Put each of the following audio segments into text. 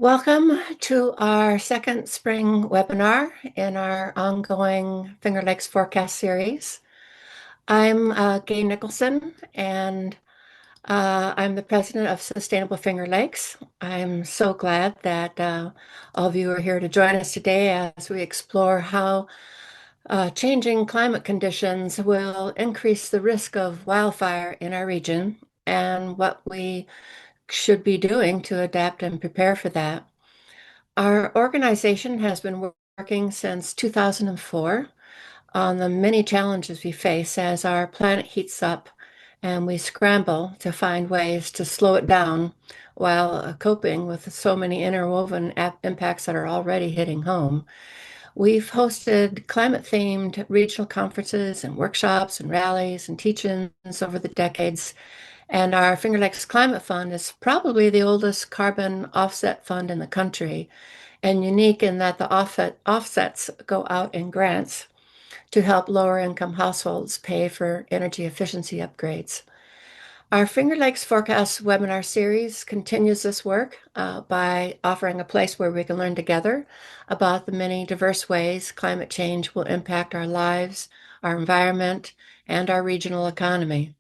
Welcome to our second spring webinar in our ongoing Finger Lakes Forecast series. I'm Gay Nicholson, and I'm the president of Sustainable Finger Lakes. I'm so glad that all of you are here to join us today as we explore how changing climate conditions will increase the risk of wildfire in our region and what we should be doing to adapt and prepare for that. Our organization has been working since 2004 on the many challenges we face as our planet heats up and we scramble to find ways to slow it down while coping with so many interwoven impacts that are already hitting home. We've hosted climate-themed regional conferences and workshops and rallies and teach-ins over the decades, and our Finger Lakes Climate Fund is probably the oldest carbon offset fund in the country, and unique in that the offsets go out in grants to help lower income households pay for energy efficiency upgrades. Our Finger Lakes Forecast webinar series continues this work by offering a place where we can learn together about the many diverse ways climate change will impact our lives, our environment, and our regional economy.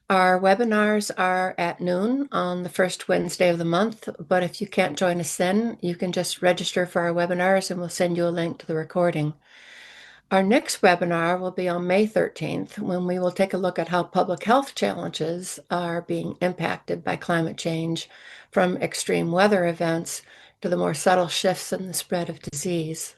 Our webinars are at noon on the first Wednesday of the month, but if you can't join us then, you can just register for our webinars and we'll send you a link to the recording. Our next webinar will be on May 13th, when we will take a look at how public health challenges are being impacted by climate change, from extreme weather events to the more subtle shifts in the spread of disease.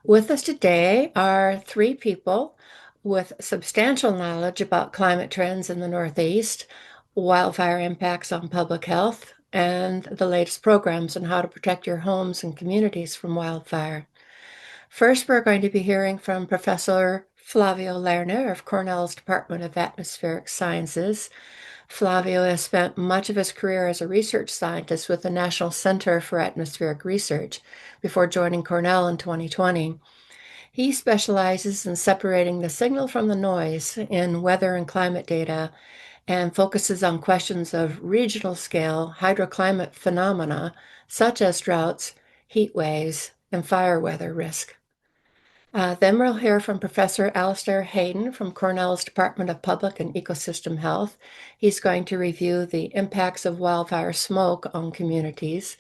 With us today are three people with substantial knowledge about climate trends in the Northeast, wildfire impacts on public health, and the latest programs on how to protect your homes and communities from wildfire. First, we're going to be hearing from Professor Flavio Lehner of Cornell's Department of Atmospheric Sciences. Flavio has spent much of his career as a research scientist with the National Center for Atmospheric Research before joining Cornell in 2020. He specializes in separating the signal from the noise in weather and climate data and focuses on questions of regional scale hydroclimate phenomena such as droughts, heat waves, and fire weather risk. Then we'll hear from Professor Alistair Hayden from Cornell's Department of Public and Ecosystem Health. He's going to review the impacts of wildfire smoke on communities.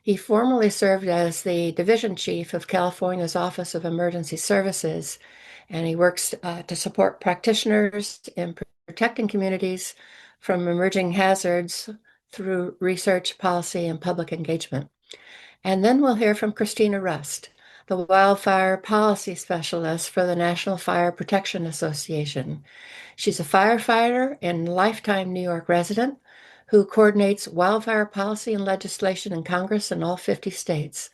He formerly served as the division chief of California's Office of Emergency Services, and he works to support practitioners in protecting communities from emerging hazards through research, policy, and public engagement. And then we'll hear from Christina Rust, the Wildfire Policy Specialist for the National Fire Protection Association. She's a firefighter and lifetime New York resident who coordinates wildfire policy and legislation in Congress in all 50 states.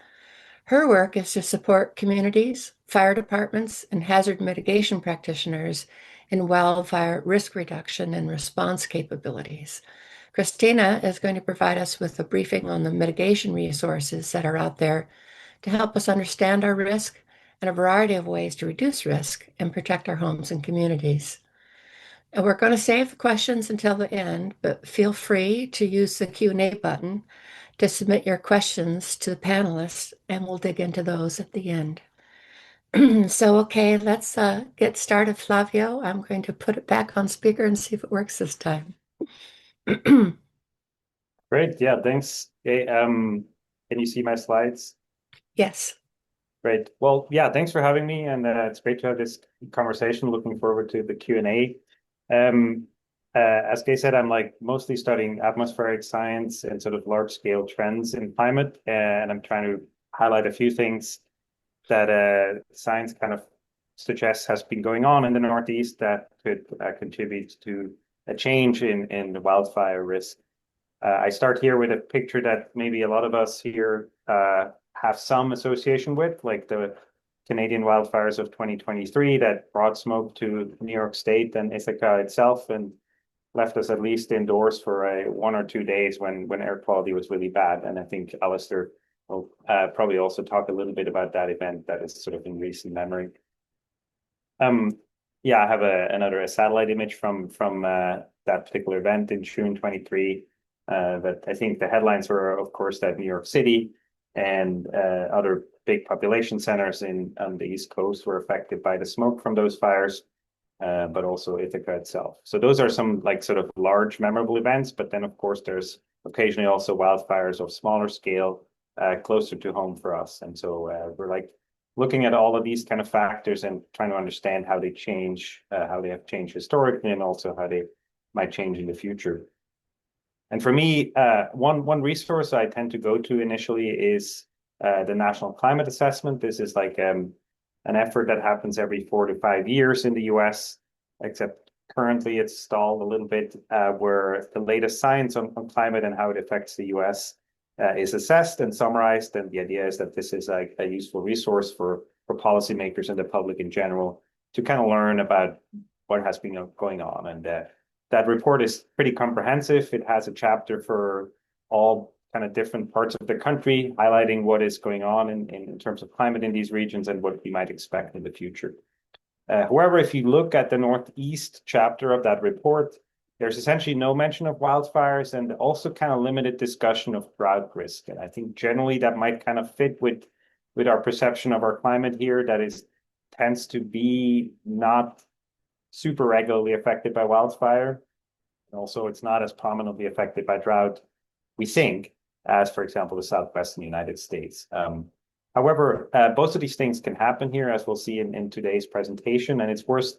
Her work is to support communities, fire departments, and hazard mitigation practitioners in wildfire risk reduction and response capabilities. Christina is going to provide us with a briefing on the mitigation resources that are out there to help us understand our risk and a variety of ways to reduce risk and protect our homes and communities. And we're going to save the questions until the end, but feel free to use the Q&A button to submit your questions to the panelists, and we'll dig into those at the end. So, okay, let's get started, Flavio. I'm going to put it back on speaker and see if it works this time. Great. Yeah, thanks. Okay, can you see my slides? Yes. Great. Well, yeah, thanks for having me, and it's great to have this conversation. Looking forward to the Q&A. As Kay said, I'm like mostly studying atmospheric science and sort of large-scale trends in climate, and I'm trying to highlight a few things that science kind of suggests has been going on in the Northeast that could contribute to a change in the wildfire risk. I start here with a picture that maybe a lot of us here have some association with, like the Canadian wildfires of 2023 that brought smoke to New York State and Ithaca itself and left us at least indoors for 1 or 2 days when air quality was really bad. And I think Alistair will probably also talk a little bit about that event that is sort of in recent memory. Yeah, I have another satellite image from that particular event in June 23. But I think the headlines were, of course, that New York City and other big population centers on the East Coast were affected by the smoke from those fires, but also Ithaca itself. So those are some like sort of large memorable events. But then, of course, there's occasionally also wildfires of smaller scale closer to home for us. And so we're like looking at all of these kind of factors and trying to understand how they change, how they have changed historically, and also how they might change in the future. And for me, one resource I tend to go to initially is the National Climate Assessment. This is like an effort that happens every 4 to 5 years in the US, except currently it's stalled a little bit, where the latest science on climate and how it affects the US is assessed and summarized. And the idea is that this is like a useful resource for policymakers and the public in general to kind of learn about what has been going on. And that report is pretty comprehensive. It has a chapter for all kind of different parts of the country, highlighting what is going on in terms of climate in these regions and what we might expect in the future. However, if you look at the Northeast chapter of that report, there's essentially no mention of wildfires and also kind of limited discussion of drought risk. And I think generally that might kind of fit with our perception of our climate here, that is tends to be not super regularly affected by wildfire. And also, it's not as prominently affected by drought, we think, as, for example, the southwestern United States. However, both of these things can happen here, as we'll see in today's presentation, and it's worth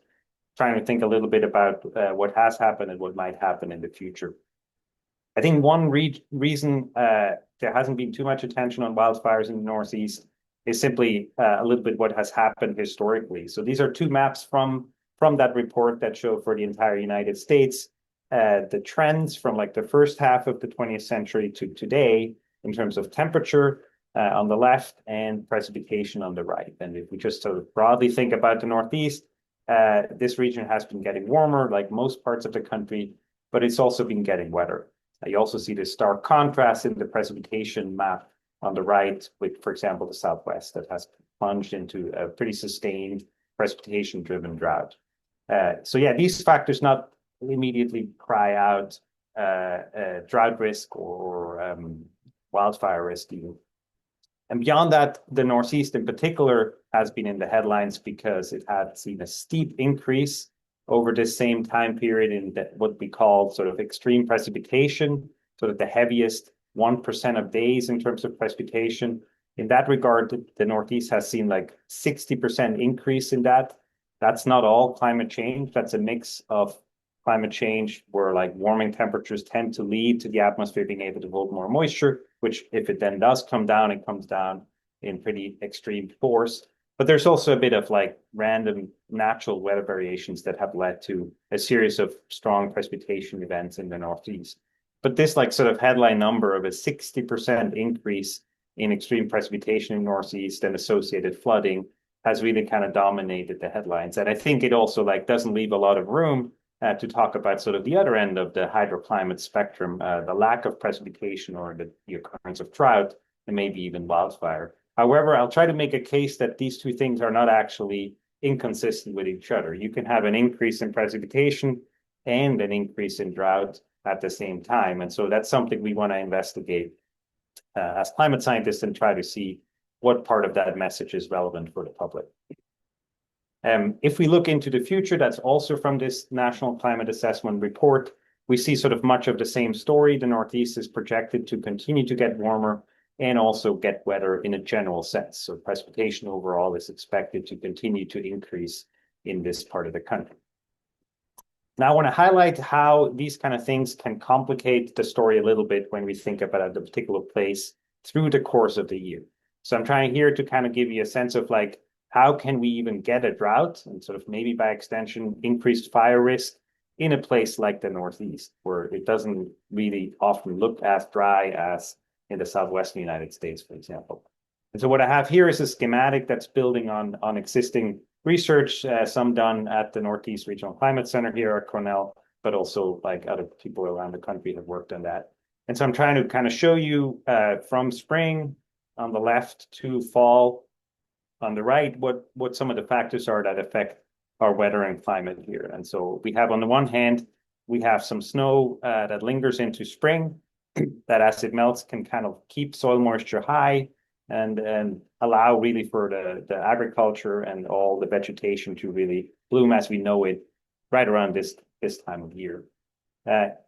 trying to think a little bit about what has happened and what might happen in the future. I think one reason there hasn't been too much attention on wildfires in the Northeast is simply a little bit what has happened historically. So these are two maps from that report that show for the entire United States the trends from like the first half of the 20th century to today in terms of temperature on the left and precipitation on the right. And if we just sort of broadly think about the Northeast, this region has been getting warmer, like most parts of the country, but it's also been getting wetter. You also see this stark contrast in the precipitation map on the right with, for example, the Southwest that has plunged into a pretty sustained precipitation-driven drought. So yeah, these factors not immediately cry out drought risk or wildfire risk even. And beyond that, the Northeast in particular has been in the headlines because it had seen a steep increase over this same time period in what we call sort of extreme precipitation, sort of the heaviest 1% of days in terms of precipitation. In that regard, the Northeast has seen like 60% increase in that. That's not all climate change. That's a mix of climate change where like warming temperatures tend to lead to the atmosphere being able to hold more moisture, which if it then does come down, it comes down in pretty extreme force. But there's also a bit of like random natural weather variations that have led to a series of strong precipitation events in the Northeast. But this like sort of headline number of a 60% increase in extreme precipitation in Northeast and associated flooding has really kind of dominated the headlines. And I think it also like doesn't leave a lot of room to talk about sort of the other end of the hydroclimate spectrum, the lack of precipitation or the occurrence of drought and maybe even wildfire. However, I'll try to make a case that these two things are not actually inconsistent with each other. You can have an increase in precipitation and an increase in drought at the same time. And so that's something we want to investigate as climate scientists and try to see what part of that message is relevant for the public. If we look into the future, that's also from this National Climate Assessment report, we see sort of much of the same story. The Northeast is projected to continue to get warmer and also get wetter in a general sense. So precipitation overall is expected to continue to increase in this part of the country. Now, I want to highlight how these kind of things can complicate the story a little bit when we think about the particular place through the course of the year. So I'm trying here to kind of give you a sense of like, how can we even get a drought and sort of maybe by extension, increased fire risk in a place like the Northeast, where it doesn't really often look as dry as in the Southwestern United States, for example. And so what I have here is a schematic that's building on existing research, some done at the Northeast Regional Climate Center here at Cornell, but also like other people around the country have worked on that. And so I'm trying to kind of show you from spring on the left to fall on the right, what some of the factors are that affect our weather and climate here. And so we have on the one hand, we have some snow that lingers into spring. that as it melts can kind of keep soil moisture high and allow really for the agriculture and all the vegetation to really bloom as we know it right around this time of year.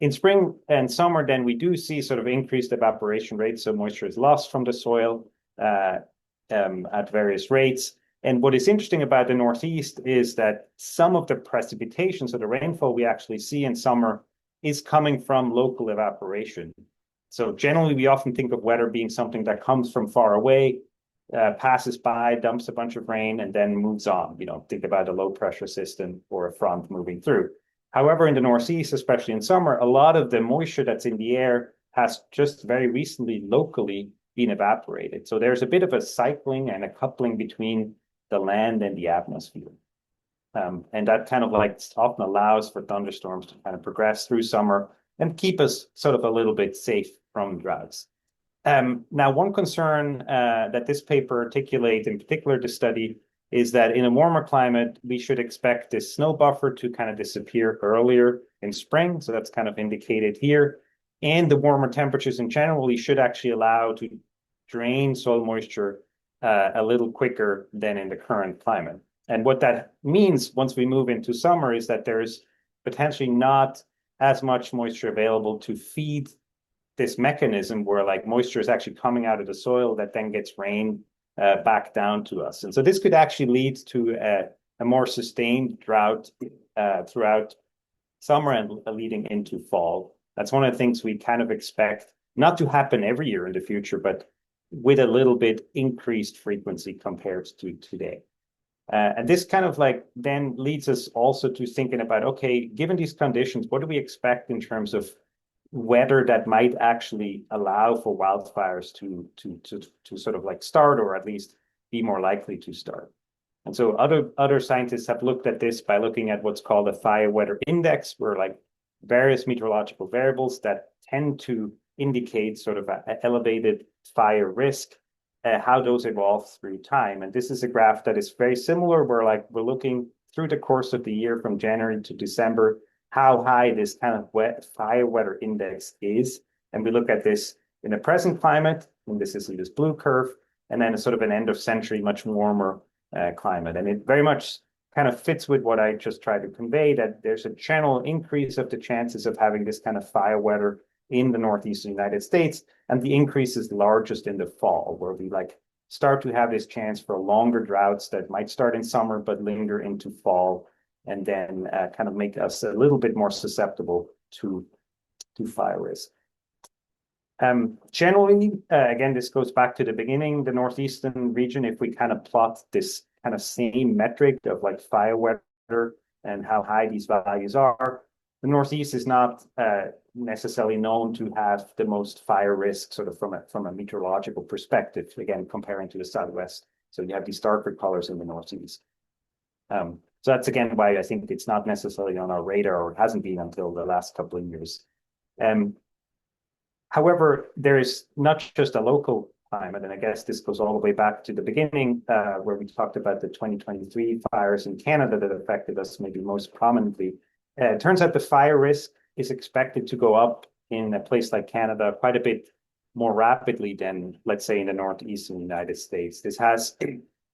In spring and summer, then we do see sort of increased evaporation rates, so moisture is lost from the soil at various rates. And what is interesting about the Northeast is that some of the precipitation, so the rainfall we actually see in summer, is coming from local evaporation. So generally, we often think of weather being something that comes from far away, passes by, dumps a bunch of rain, and then moves on. Think about a low pressure system or a front moving through. However, in the Northeast, especially in summer, a lot of the moisture that's in the air has just very recently locally been evaporated. So there's a bit of a cycling and a coupling between the land and the atmosphere. And that kind of like often allows for thunderstorms to kind of progress through summer and keep us sort of a little bit safe from droughts. Now, one concern that this paper articulates, in particular the study, is that in a warmer climate, we should expect this snow buffer to kind of disappear earlier in spring. So that's kind of indicated here. And the warmer temperatures in general should actually allow to drain soil moisture a little quicker than in the current climate. And what that means once we move into summer is that there's potentially not as much moisture available to feed this mechanism where like moisture is actually coming out of the soil that then gets rained back down to us. And so this could actually lead to a more sustained drought throughout summer and leading into fall. That's one of the things we kind of expect not to happen every year in the future, but with a little bit increased frequency compared to today. And this kind of like then leads us also to thinking about, okay, given these conditions, what do we expect in terms of weather that might actually allow for wildfires to sort of like start or at least be more likely to start? And so other scientists have looked at this by looking at what's called a fire weather index, where like various meteorological variables that tend to indicate sort of an elevated fire risk, how those evolve through time. And this is a graph that is very similar, where like we're looking through the course of the year from January to December, how high this kind of fire weather index is. And we look at this in the present climate, and this is in this blue curve, and then a sort of an end of century, much warmer climate. And it very much kind of fits with what I just tried to convey, that there's a general increase of the chances of having this kind of fire weather in the northeastern United States. And the increase is largest in the fall, where we like start to have this chance for longer droughts that might start in summer, but linger into fall, and then kind of make us a little bit more susceptible to fire risk. Generally, again, this goes back to the beginning, the northeastern region, if we kind of plot this kind of same metric of like fire weather and how high these values are, the Northeast is not necessarily known to have the most fire risk sort of from a meteorological perspective, again, comparing to the Southwest. So you have these darker colors in the Northeast. So that's, again, why I think it's not necessarily on our radar, or it hasn't been until the last couple of years. However, there is not just a local climate, and I guess this goes all the way back to the beginning, where we talked about the 2023 fires in Canada that affected us maybe most prominently. It turns out the fire risk is expected to go up in a place like Canada quite a bit more rapidly than, let's say, in the northeastern United States. This has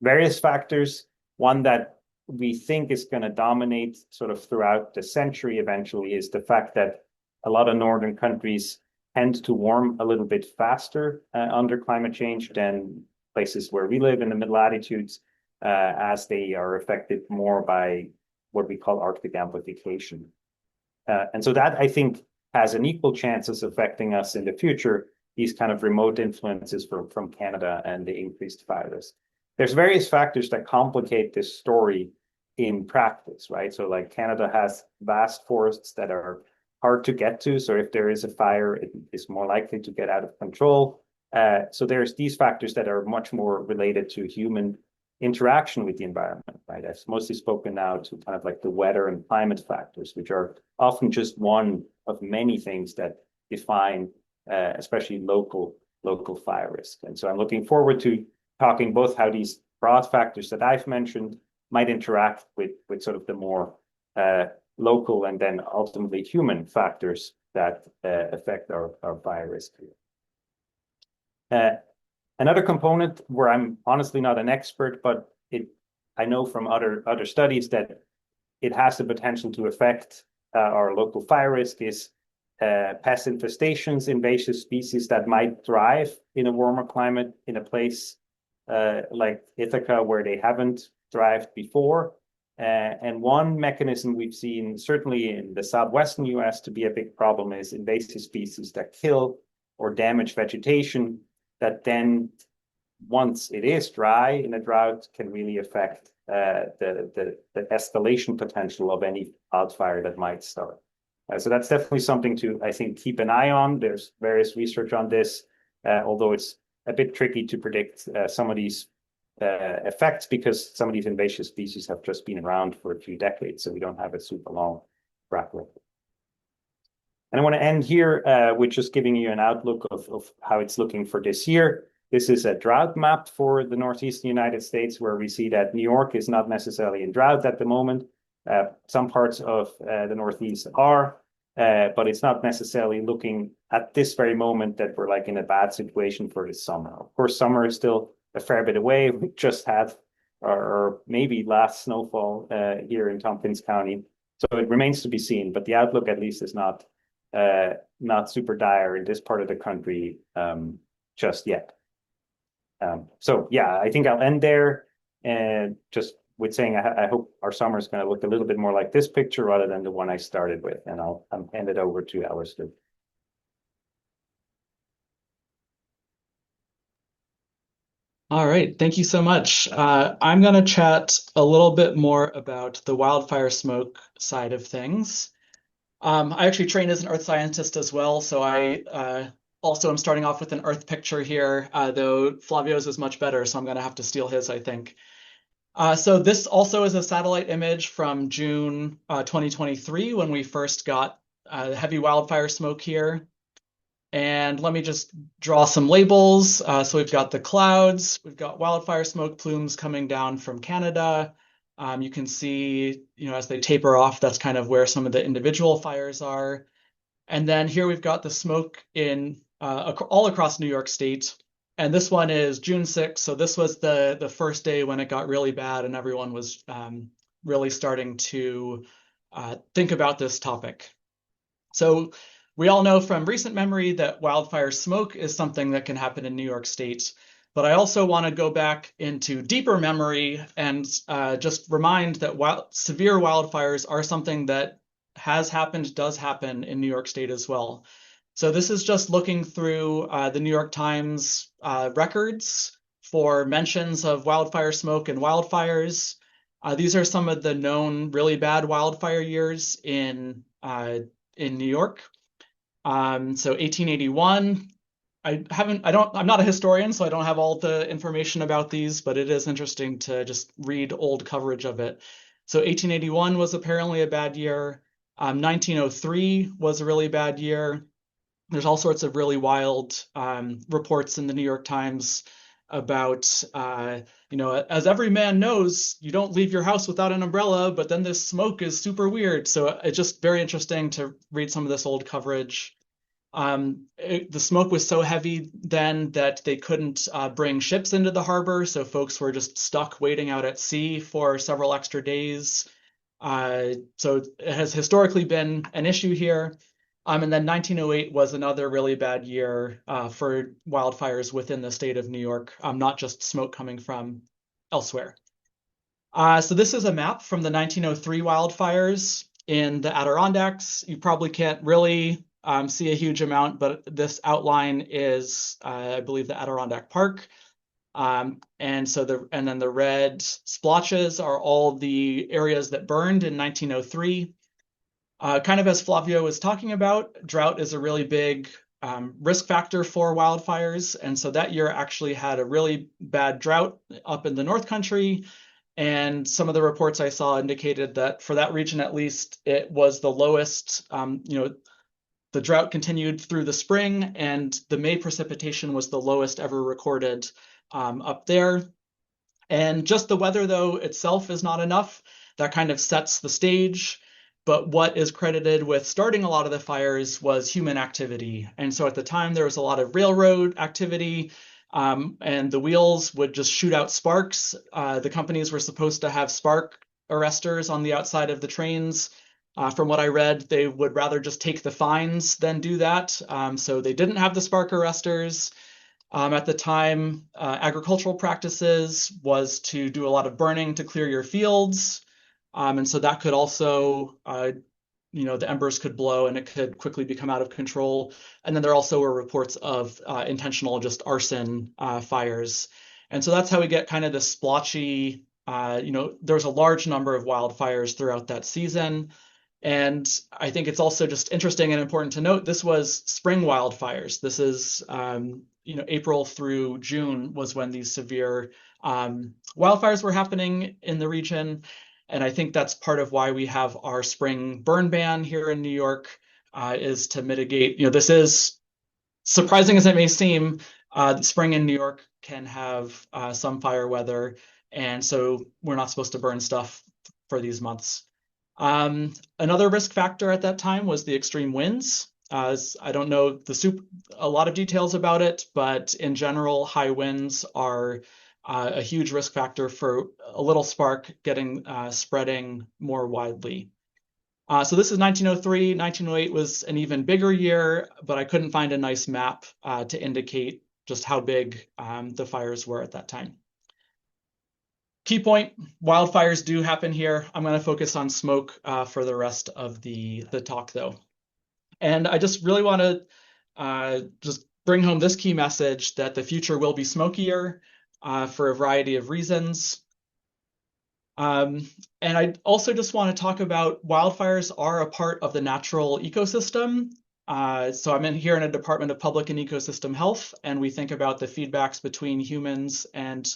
various factors. One that we think is going to dominate sort of throughout the century eventually is the fact that a lot of northern countries tend to warm a little bit faster under climate change than places where we live in the mid latitudes, as they are affected more by what we call Arctic amplification. And so that, I think, has an equal chance of affecting us in the future, these kind of remote influences from Canada and the increased fire risk. There's various factors that complicate this story in practice, right? So like Canada has vast forests that are hard to get to. So if there is a fire, it is more likely to get out of control. So there's these factors that are much more related to human interaction with the environment, right? I've mostly spoken now to kind of like the weather and climate factors, which are often just one of many things that define, especially local fire risk. And so I'm looking forward to talking both how these broad factors that I've mentioned might interact with sort of the more local and then ultimately human factors that affect our fire risk here. Another component where I'm honestly not an expert, but I know from other studies that it has the potential to affect our local fire risk is pest infestations, invasive species that might thrive in a warmer climate in a place like Ithaca where they haven't thrived before. And one mechanism we've seen, certainly in the southwestern US, to be a big problem is invasive species that kill or damage vegetation that then, once it is dry in a drought, can really affect the escalation potential of any wildfire that might start. So that's definitely something to, I think, keep an eye on. There's various research on this, although it's a bit tricky to predict some of these effects because some of these invasive species have just been around for a few decades, so we don't have a super long track record. And I want to end here with just giving you an outlook of how it's looking for this year. This is a drought map for the northeastern United States, where we see that New York is not necessarily in drought at the moment. Some parts of the Northeast are, but it's not necessarily looking at this very moment that we're like in a bad situation for this summer. Of course, summer is still a fair bit away. We just had or maybe last snowfall here in Tompkins County. So it remains to be seen, but the outlook at least is not super dire in this part of the country just yet. So yeah, I think I'll end there and just with saying I hope our summer is going to look a little bit more like this picture rather than the one I started with. And I'll hand it over to Alistair. All right, thank you so much. I'm going to chat a little bit more about the wildfire smoke side of things. I actually trained as an earth scientist as well, so I also am starting off with an earth picture here, though Flavio's is much better, so I'm going to have to steal his, I think. So this also is a satellite image from June 2023 when we first got heavy wildfire smoke here. And let me just draw some labels. So we've got the clouds, we've got wildfire smoke plumes coming down from Canada. You can see, as they taper off, that's kind of where some of the individual fires are. And then here we've got the smoke in all across New York State. And this one is June 6th. So this was the first day when it got really bad and everyone was really starting to think about this topic. So we all know from recent memory that wildfire smoke is something that can happen in New York State. But I also want to go back into deeper memory and just remind that severe wildfires are something that has happened, does happen in New York State as well. So this is just looking through the New York Times records for mentions of wildfire smoke and wildfires. These are some of the known really bad wildfire years in New York. So 1881. I'm not a historian, so I don't have all the information about these, but it is interesting to just read old coverage of it. So 1881 was apparently a bad year. 1903 was a really bad year. There's all sorts of really wild reports in the New York Times about, as every man knows, you don't leave your house without an umbrella, but then this smoke is super weird. So it's just very interesting to read some of this old coverage. The smoke was so heavy then that they couldn't bring ships into the harbor, so folks were just stuck waiting out at sea for several extra days. So it has historically been an issue here. And then 1908 was another really bad year for wildfires within the state of New York, not just smoke coming from elsewhere. So this is a map from the 1903 wildfires in the Adirondacks. You probably can't really see a huge amount, but this outline is, I believe, the Adirondack Park. And then the red splotches are all the areas that burned in 1903. Kind of as Flavio was talking about, drought is a really big risk factor for wildfires. And so that year actually had a really bad drought up in the North Country. And some of the reports I saw indicated that for that region, at least, it was the lowest. The drought continued through the spring, and the May precipitation was the lowest ever recorded up there. And just the weather, though, itself is not enough. That kind of sets the stage. but what is credited with starting a lot of the fires was human activity. And so at the time, there was a lot of railroad activity, and the wheels would just shoot out sparks. The companies were supposed to have spark arresters on the outside of the trains. From what I read, they would rather just take the fines than do that. So they didn't have the spark arresters. At the time, agricultural practices was to do a lot of burning to clear your fields. And so that could also, the embers could blow and it could quickly become out of control. And then there also were reports of intentional just arson fires. And so that's how we get kind of this splotchy, there was a large number of wildfires throughout that season. And I think it's also just interesting and important to note this was spring wildfires. This is, April through June was when these severe wildfires were happening in the region. And I think that's part of why we have our spring burn ban here in New York, is to mitigate, this is surprising as it may seem, spring in New York can have some fire weather. And so we're not supposed to burn stuff for these months. Another risk factor at that time was the extreme winds. I don't know a lot of details about it, but in general, high winds are a huge risk factor for a little spark spreading more widely. So this is 1903. 1908 was an even bigger year, but I couldn't find a nice map to indicate just how big the fires were at that time. Key point, wildfires do happen here. I'm going to focus on smoke for the rest of the talk, though. And I just really want to just bring home this key message that the future will be smokier for a variety of reasons. And I also just want to talk about wildfires are a part of the natural ecosystem. So I'm here in a Department of Public and Ecosystem Health, and we think about the feedbacks between humans and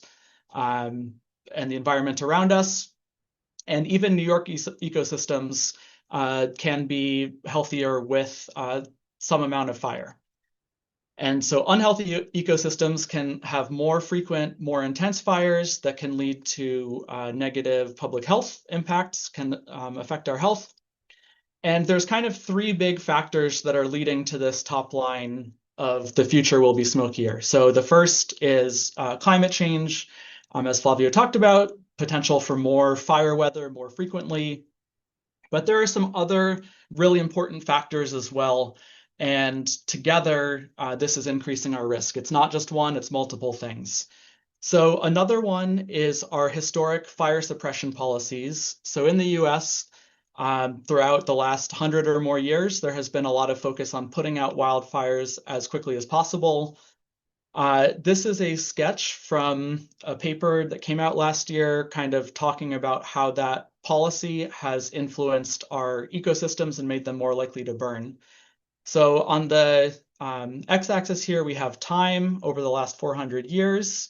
the environment around us. And even New York ecosystems can be healthier with some amount of fire. And so unhealthy ecosystems can have more frequent, more intense fires that can lead to negative public health impacts, can affect our health. And there's kind of three big factors that are leading to this top line of the future will be smokier. So the first is climate change. As Flavio talked about, potential for more fire weather more frequently. But there are some other really important factors as well. And together, this is increasing our risk. It's not just one, it's multiple things. So another one is our historic fire suppression policies. So in the US, throughout the last 100 or more years, there has been a lot of focus on putting out wildfires as quickly as possible. This is a sketch from a paper that came out last year, kind of talking about how that policy has influenced our ecosystems and made them more likely to burn. So on the x-axis here, we have time over the last 400 years.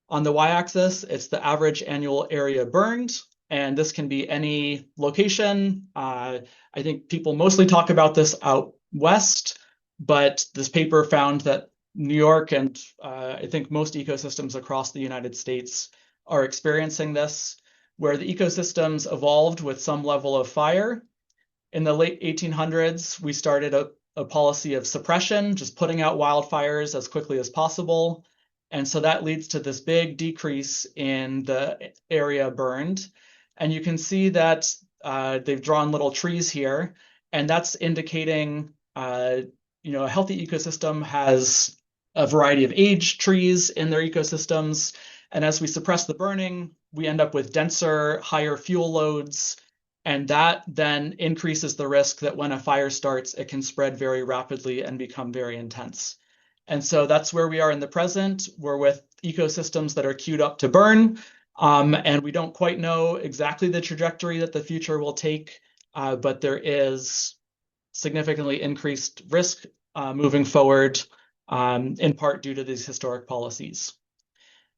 On the y-axis, it's the average annual area burned, and this can be any location. I think people mostly talk about this out west, but this paper found that New York and I think most ecosystems across the United States are experiencing this, where the ecosystems evolved with some level of fire. In the late 1800s, we started a policy of suppression, just putting out wildfires as quickly as possible. And so that leads to this big decrease in the area burned. And you can see that they've drawn little trees here, and that's indicating a healthy ecosystem has a variety of age trees in their ecosystems. And as we suppress the burning, we end up with denser, higher fuel loads. And that then increases the risk that when a fire starts, it can spread very rapidly and become very intense. And so that's where we are in the present. We're with ecosystems that are queued up to burn. And we don't quite know exactly the trajectory that the future will take, but there is significantly increased risk moving forward, in part due to these historic policies.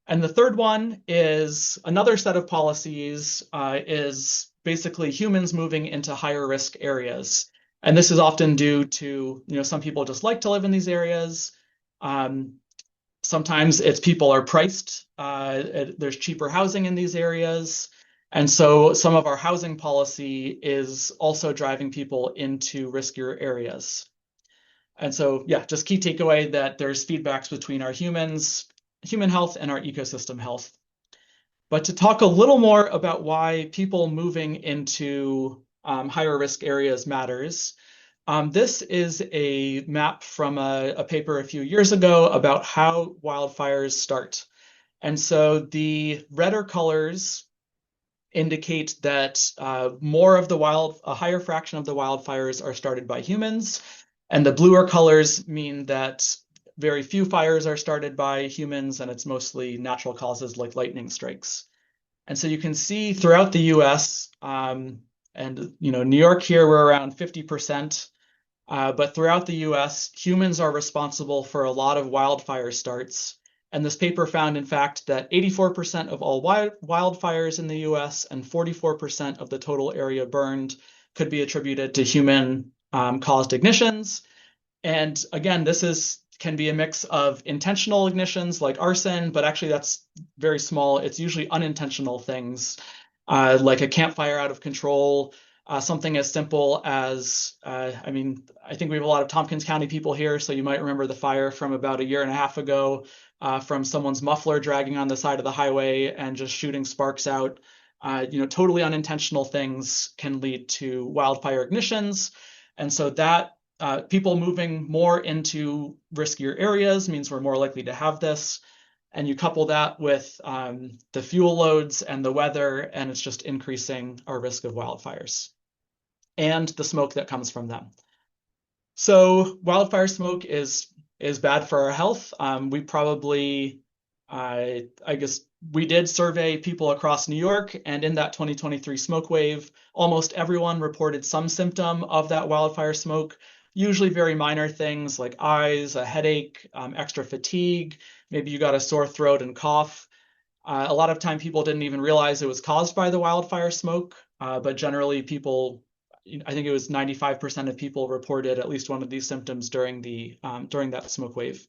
And the third one is another set of policies, is basically humans moving into higher risk areas. And this is often due to, some people just like to live in these areas. Sometimes it's people are priced, there's cheaper housing in these areas. And so some of our housing policy is also driving people into riskier areas. And so, yeah, just key takeaway that there's feedbacks between our human health and our ecosystem health. But to talk a little more about why people moving into higher risk areas matters, this is a map from a paper a few years ago about how wildfires start. And so the redder colors indicate that a higher fraction of the wildfires are started by humans, and the bluer colors mean that very few fires are started by humans, and it's mostly natural causes like lightning strikes. And so you can see throughout the US, and New York here, we're around 50%. But throughout the US, humans are responsible for a lot of wildfire starts. And this paper found, in fact, that 84% of all wildfires in the US and 44% of the total area burned could be attributed to human caused ignitions. And again, can be a mix of intentional ignitions like arson, but actually that's very small. It's usually unintentional things like a campfire out of control, something as simple as, I think we have a lot of Tompkins County people here, so you might remember the fire from about a year and a half ago from someone's muffler dragging on the side of the highway and just shooting sparks out. Totally unintentional things can lead to wildfire ignitions. And so that people moving more into riskier areas means we're more likely to have this. And you couple that with the fuel loads and the weather, and it's just increasing our risk of wildfires and the smoke that comes from them. So wildfire smoke is bad for our health. We probably, I guess, we did survey people across New York, and in that 2023 smoke wave, almost everyone reported some symptom of that wildfire smoke, usually very minor things like eyes, a headache, extra fatigue, maybe you got a sore throat and cough. A lot of time people didn't even realize it was caused by the wildfire smoke, but generally people, I think it was 95% of people reported at least one of these symptoms during that smoke wave.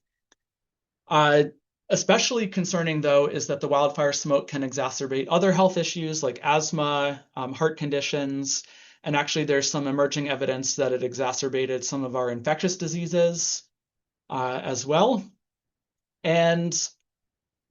Especially concerning, though, is that the wildfire smoke can exacerbate other health issues like asthma, heart conditions, and actually there's some emerging evidence that it exacerbated some of our infectious diseases as well. And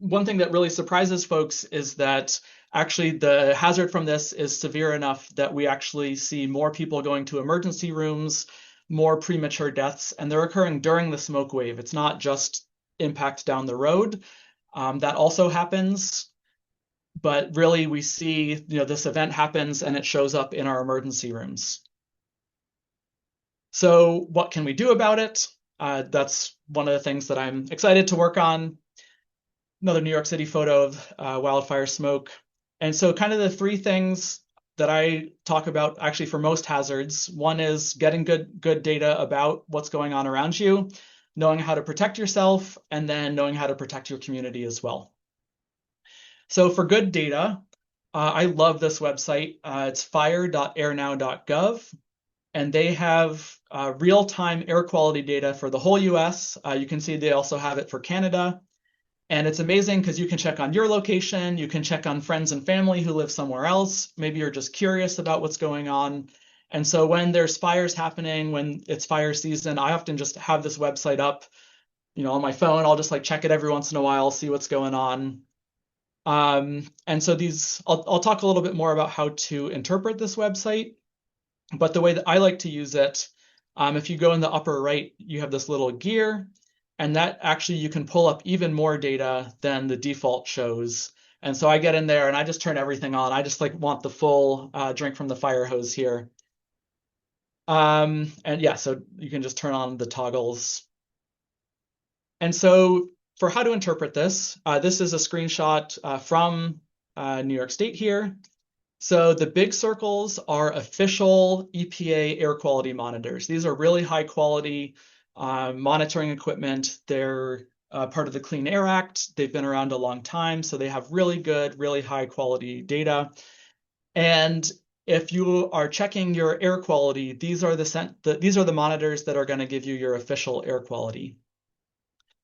one thing that really surprises folks is that actually the hazard from this is severe enough that we actually see more people going to emergency rooms, more premature deaths, and they're occurring during the smoke wave. It's not just impact down the road. That also happens, but really we see, this event happens and it shows up in our emergency rooms. So what can we do about it? That's one of the things that I'm excited to work on. Another New York City photo of wildfire smoke. And so kind of the three things that I talk about actually for most hazards. One is getting good data about what's going on around you, knowing how to protect yourself, and then knowing how to protect your community as well. So for good data, I love this website. It's fire.airnow.gov, and they have real-time air quality data for the whole US. You can see they also have it for Canada. And it's amazing because you can check on your location, you can check on friends and family who live somewhere else. Maybe you're just curious about what's going on. And so when there's fires happening, when it's fire season, I often just have this website up, on my phone. I'll just check it every once in a while, see what's going on. And so I'll talk a little bit more about how to interpret this website. But the way that I like to use it, if you go in the upper right, you have this little gear. And that actually you can pull up even more data than the default shows. And so I get in there and I just turn everything on. I just want the full drink from the fire hose here. And yeah, so you can just turn on the toggles. And so for how to interpret this, this is a screenshot from New York State here. So the big circles are official EPA air quality monitors. These are really high quality monitoring equipment. They're part of the Clean Air Act. They've been around a long time, so they have really good, really high quality data. And if you are checking your air quality, these are the monitors that are going to give you your official air quality.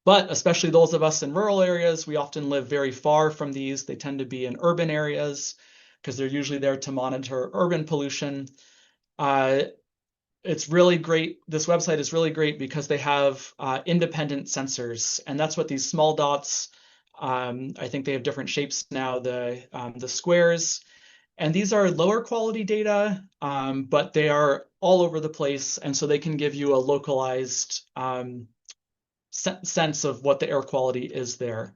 But especially those of us in rural areas, we often live very far from these. They tend to be in urban areas. because they're usually there to monitor urban pollution. It's really great. This website is really great because they have independent sensors, and that's what these small dots, I think they have different shapes now, the squares. And these are lower quality data, but they are all over the place. And so they can give you a localized sense of what the air quality is there.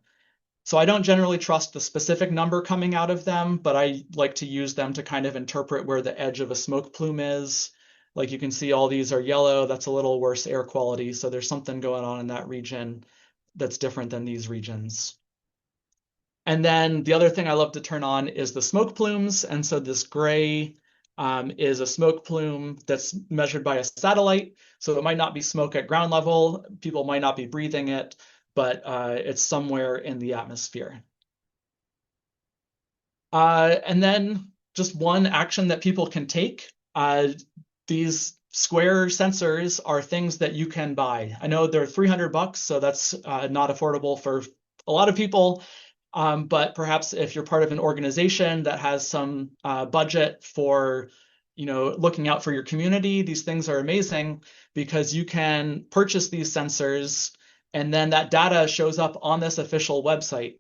So I don't generally trust the specific number coming out of them, but I like to use them to kind of interpret where the edge of a smoke plume is. Like you can see all these are yellow, that's a little worse air quality. So there's something going on in that region that's different than these regions. And then the other thing I love to turn on is the smoke plumes. And so this gray is a smoke plume that's measured by a satellite. So it might not be smoke at ground level. People might not be breathing it, but it's somewhere in the atmosphere. And then just one action that people can take. These square sensors are things that you can buy. I know they're $300, so that's not affordable for a lot of people. But perhaps if you're part of an organization that has some budget for, looking out for your community, these things are amazing because you can purchase these sensors and then that data shows up on this official website.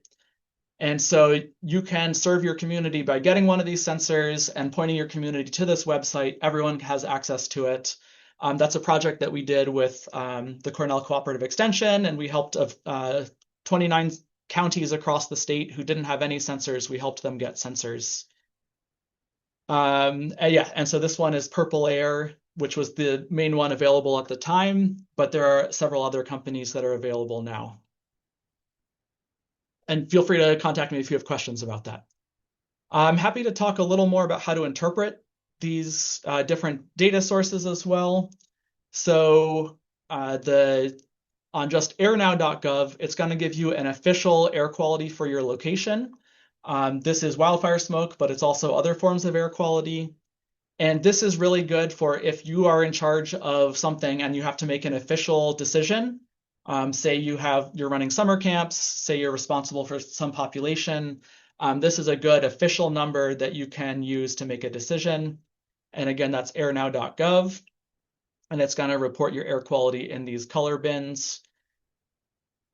And so you can serve your community by getting one of these sensors and pointing your community to this website. Everyone has access to it. That's a project that we did with the Cornell Cooperative Extension, and we helped 29 counties across the state who didn't have any sensors. We helped them get sensors. And so this one is Purple Air, which was the main one available at the time, but there are several other companies that are available now. And feel free to contact me if you have questions about that. I'm happy to talk a little more about how to interpret these different data sources as well. So on just airnow.gov, it's going to give you an official air quality for your location. This is wildfire smoke, but it's also other forms of air quality. And this is really good for if you are in charge of something and you have to make an official decision. Say you're running summer camps, say you're responsible for some population. This is a good official number that you can use to make a decision. And again, that's airnow.gov. And it's going to report your air quality in these color bins.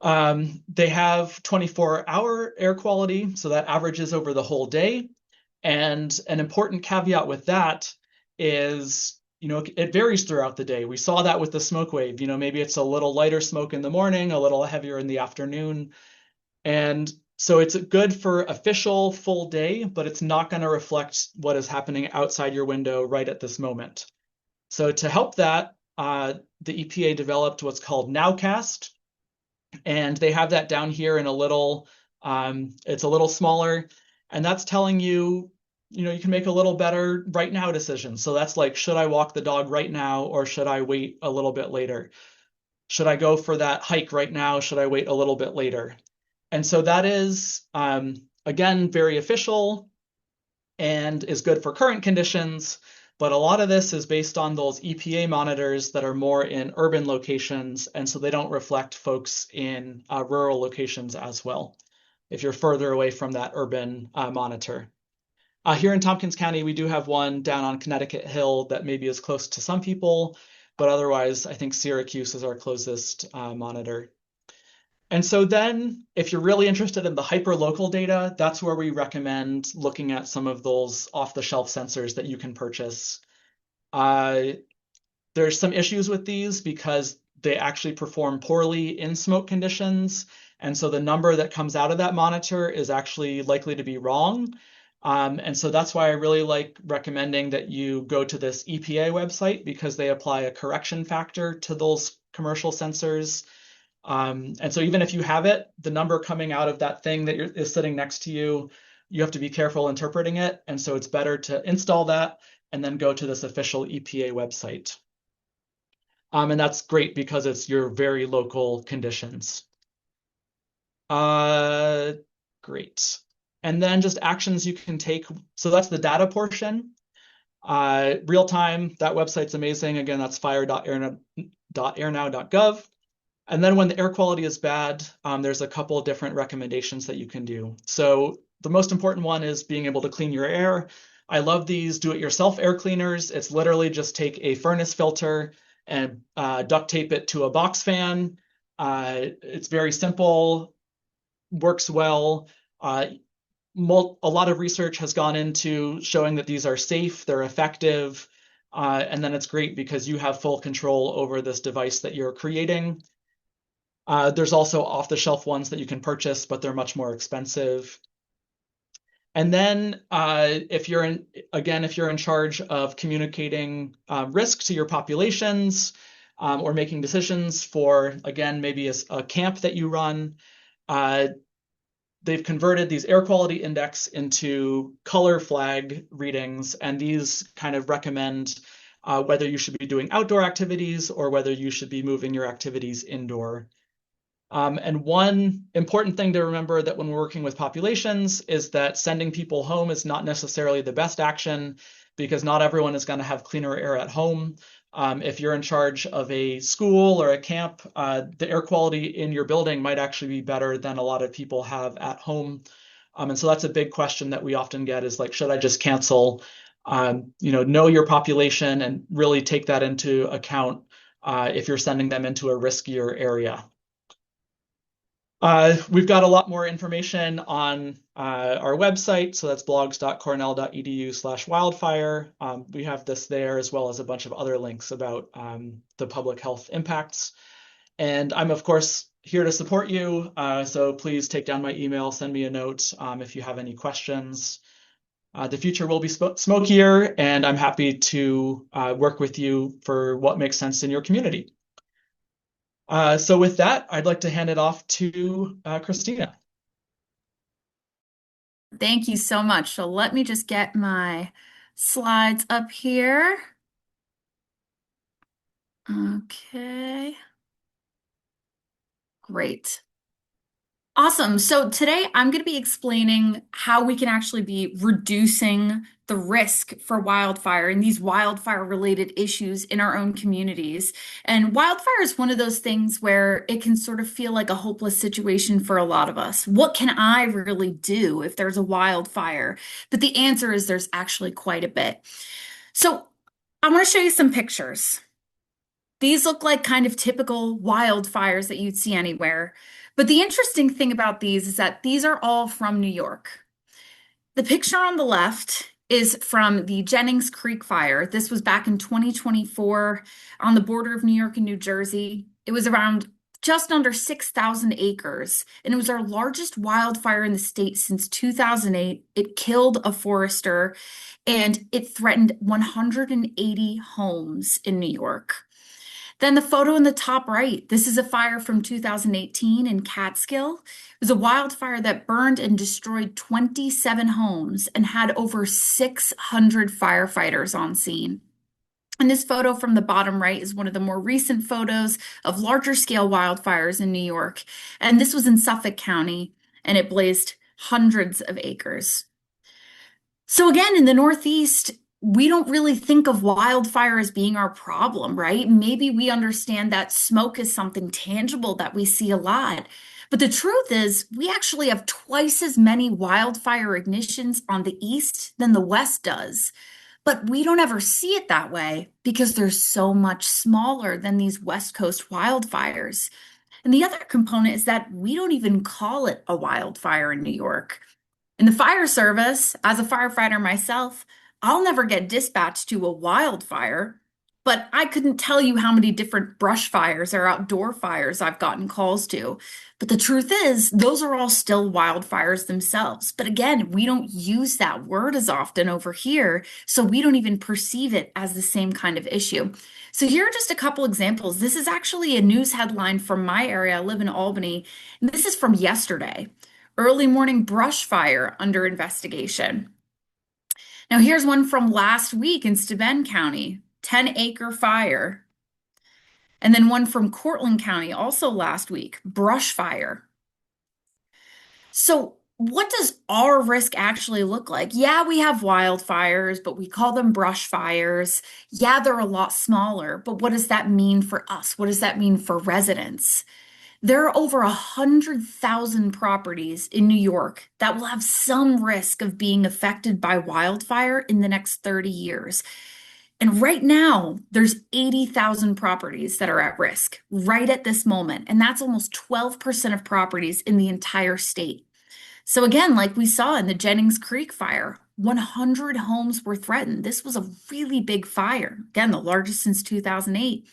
They have 24-hour air quality, so that averages over the whole day. And an important caveat with that is, it varies throughout the day. We saw that with the smoke wave. Maybe it's a little lighter smoke in the morning, a little heavier in the afternoon. And so it's good for official full day, but it's not going to reflect what is happening outside your window right at this moment. So to help that, the EPA developed what's called Nowcast, and they have that down here in it's a little smaller, and that's telling you, you can make a little better right now decision. So that's like, should I walk the dog right now, or should I wait a little bit later? Should I go for that hike right now? Should I wait a little bit later? And so that is, again, very official and is good for current conditions. But a lot of this is based on those EPA monitors that are more in urban locations, and so they don't reflect folks in rural locations as well, if you're further away from that urban monitor. Here in Tompkins County, we do have one down on Connecticut Hill that maybe is close to some people, but otherwise, I think Syracuse is our closest monitor. And so then if you're really interested in the hyperlocal data, that's where we recommend looking at some of those off-the-shelf sensors that you can purchase. There's some issues with these because they actually perform poorly in smoke conditions. And so the number that comes out of that monitor is actually likely to be wrong. And so that's why I really like recommending that you go to this EPA website, because they apply a correction factor to those commercial sensors. And so even if you have it, the number coming out of that thing that is sitting next to you, you have to be careful interpreting it. And so it's better to install that and then go to this official EPA website. And that's great because it's your very local conditions. Great. And then just actions you can take. So that's the data portion. Real time, that website's amazing. Again, that's fire.airnow.gov. And then when the air quality is bad, there's a couple of different recommendations that you can do. So the most important one is being able to clean your air. I love these do-it-yourself air cleaners. It's literally just take a furnace filter and duct tape it to a box fan. It's very simple, works well. A lot of research has gone into showing that these are safe, they're effective, and then it's great because you have full control over this device that you're creating. There's also off-the-shelf ones that you can purchase, but they're much more expensive. And then if you're in charge of communicating risk to your populations or making decisions for, again, maybe a camp that you run, they've converted these air quality index into color flag readings, and these kind of recommend whether you should be doing outdoor activities or whether you should be moving your activities indoor. And one important thing to remember that when we're working with populations is that sending people home is not necessarily the best action because not everyone is going to have cleaner air at home. If you're in charge of a school or a camp, the air quality in your building might actually be better than a lot of people have at home. And so that's a big question that we often get is like, should I just cancel? Know your population and really take that into account if you're sending them into a riskier area. We've got a lot more information on our website, so that's blogs.cornell.edu/wildfire. We have this there as well as a bunch of other links about the public health impacts. And I'm, of course, here to support you, so please take down my email, send me a note if you have any questions. The future will be smokier, and I'm happy to work with you for what makes sense in your community. So with that, I'd like to hand it off to Christina. Thank you so much. So let me just get my slides up here. Okay. Great. Awesome. So today I'm going to be explaining how we can actually be reducing the risk for wildfire and these wildfire related issues in our own communities. And wildfire is one of those things where it can sort of feel like a hopeless situation for a lot of us. What can I really do if there's a wildfire? But the answer is there's actually quite a bit. So I want to show you some pictures. These look like kind of typical wildfires that you'd see anywhere. But the interesting thing about these is that these are all from New York. The picture on the left is from the Jennings Creek fire. This was back in 2024 on the border of New York and New Jersey. It was around just under 6,000 acres, and it was our largest wildfire in the state since 2008. It killed a forester, and it threatened 180 homes in New York. Then the photo in the top right, this is a fire from 2018 in Catskill. It was a wildfire that burned and destroyed 27 homes and had over 600 firefighters on scene. And this photo from the bottom right is one of the more recent photos of larger scale wildfires in New York. And this was in Suffolk County, and it blazed hundreds of acres. So again, in the Northeast, we don't really think of wildfire as being our problem, right? Maybe we understand that smoke is something tangible that we see a lot. But the truth is, we actually have twice as many wildfire ignitions on the east than the west does. But we don't ever see it that way because they're so much smaller than these West Coast wildfires. And the other component is that we don't even call it a wildfire in New York. In the fire service, as a firefighter myself, I'll never get dispatched to a wildfire, but I couldn't tell you how many different brush fires or outdoor fires I've gotten calls to. But the truth is, those are all still wildfires themselves. But again, we don't use that word as often over here, so we don't even perceive it as the same kind of issue. So here are just a couple examples. This is actually a news headline from my area. I live in Albany, and this is from yesterday. Early morning brush fire under investigation. Now here's one from last week in Steuben County, 10-acre fire. And then one from Cortland County, also last week, brush fire. So what does our risk actually look like? Yeah, we have wildfires, but we call them brush fires. Yeah, they're a lot smaller, but what does that mean for us? What does that mean for residents? There are over 100,000 properties in New York that will have some risk of being affected by wildfire in the next 30 years. And right now, there's 80,000 properties that are at risk right at this moment. And that's almost 12% of properties in the entire state. So again, like we saw in the Jennings Creek fire, 100 homes were threatened. This was a really big fire, again, the largest since 2008.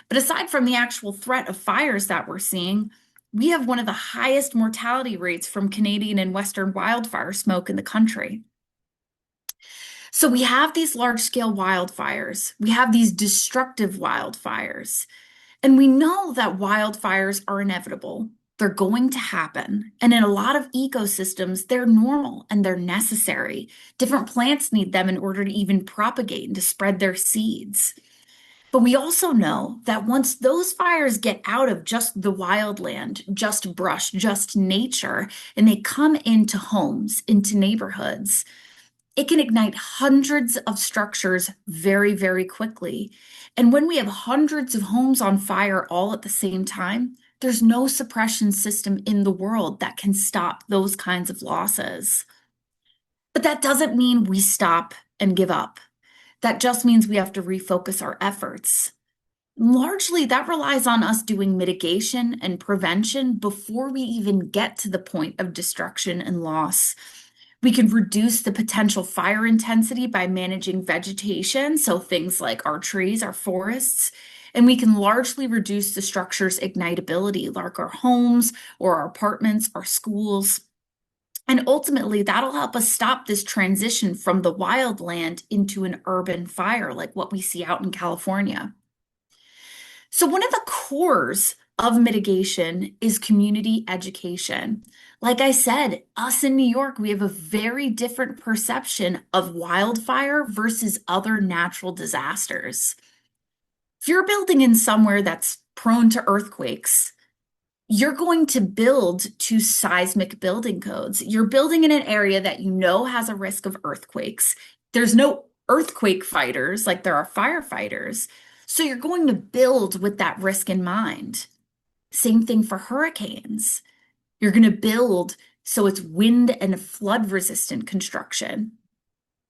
But aside from the actual threat of fires that we're seeing, we have one of the highest mortality rates from Canadian and Western wildfire smoke in the country. So we have these large-scale wildfires. We have these destructive wildfires. And we know that wildfires are inevitable. They're going to happen. And in a lot of ecosystems, they're normal and they're necessary. Different plants need them in order to even propagate and to spread their seeds. But we also know that once those fires get out of just the wildland, just brush, just nature, and they come into homes, into neighborhoods, it can ignite hundreds of structures very, very quickly. And when we have hundreds of homes on fire all at the same time, there's no suppression system in the world that can stop those kinds of losses. But that doesn't mean we stop and give up. That just means we have to refocus our efforts. Largely, that relies on us doing mitigation and prevention before we even get to the point of destruction and loss. We can reduce the potential fire intensity by managing vegetation, so things like our trees, our forests, and we can largely reduce the structure's ignitability, like our homes or our apartments, our schools. And ultimately, that'll help us stop this transition from the wildland into an urban fire, like what we see out in California. So one of the cores of mitigation is community education. Like I said, us in New York, we have a very different perception of wildfire versus other natural disasters. If you're building in somewhere that's prone to earthquakes, you're going to build to seismic building codes. You're building in an area that you know has a risk of earthquakes. There's no earthquake fighters like there are firefighters. So you're going to build with that risk in mind. Same thing for hurricanes. You're going to build so it's wind and flood resistant construction.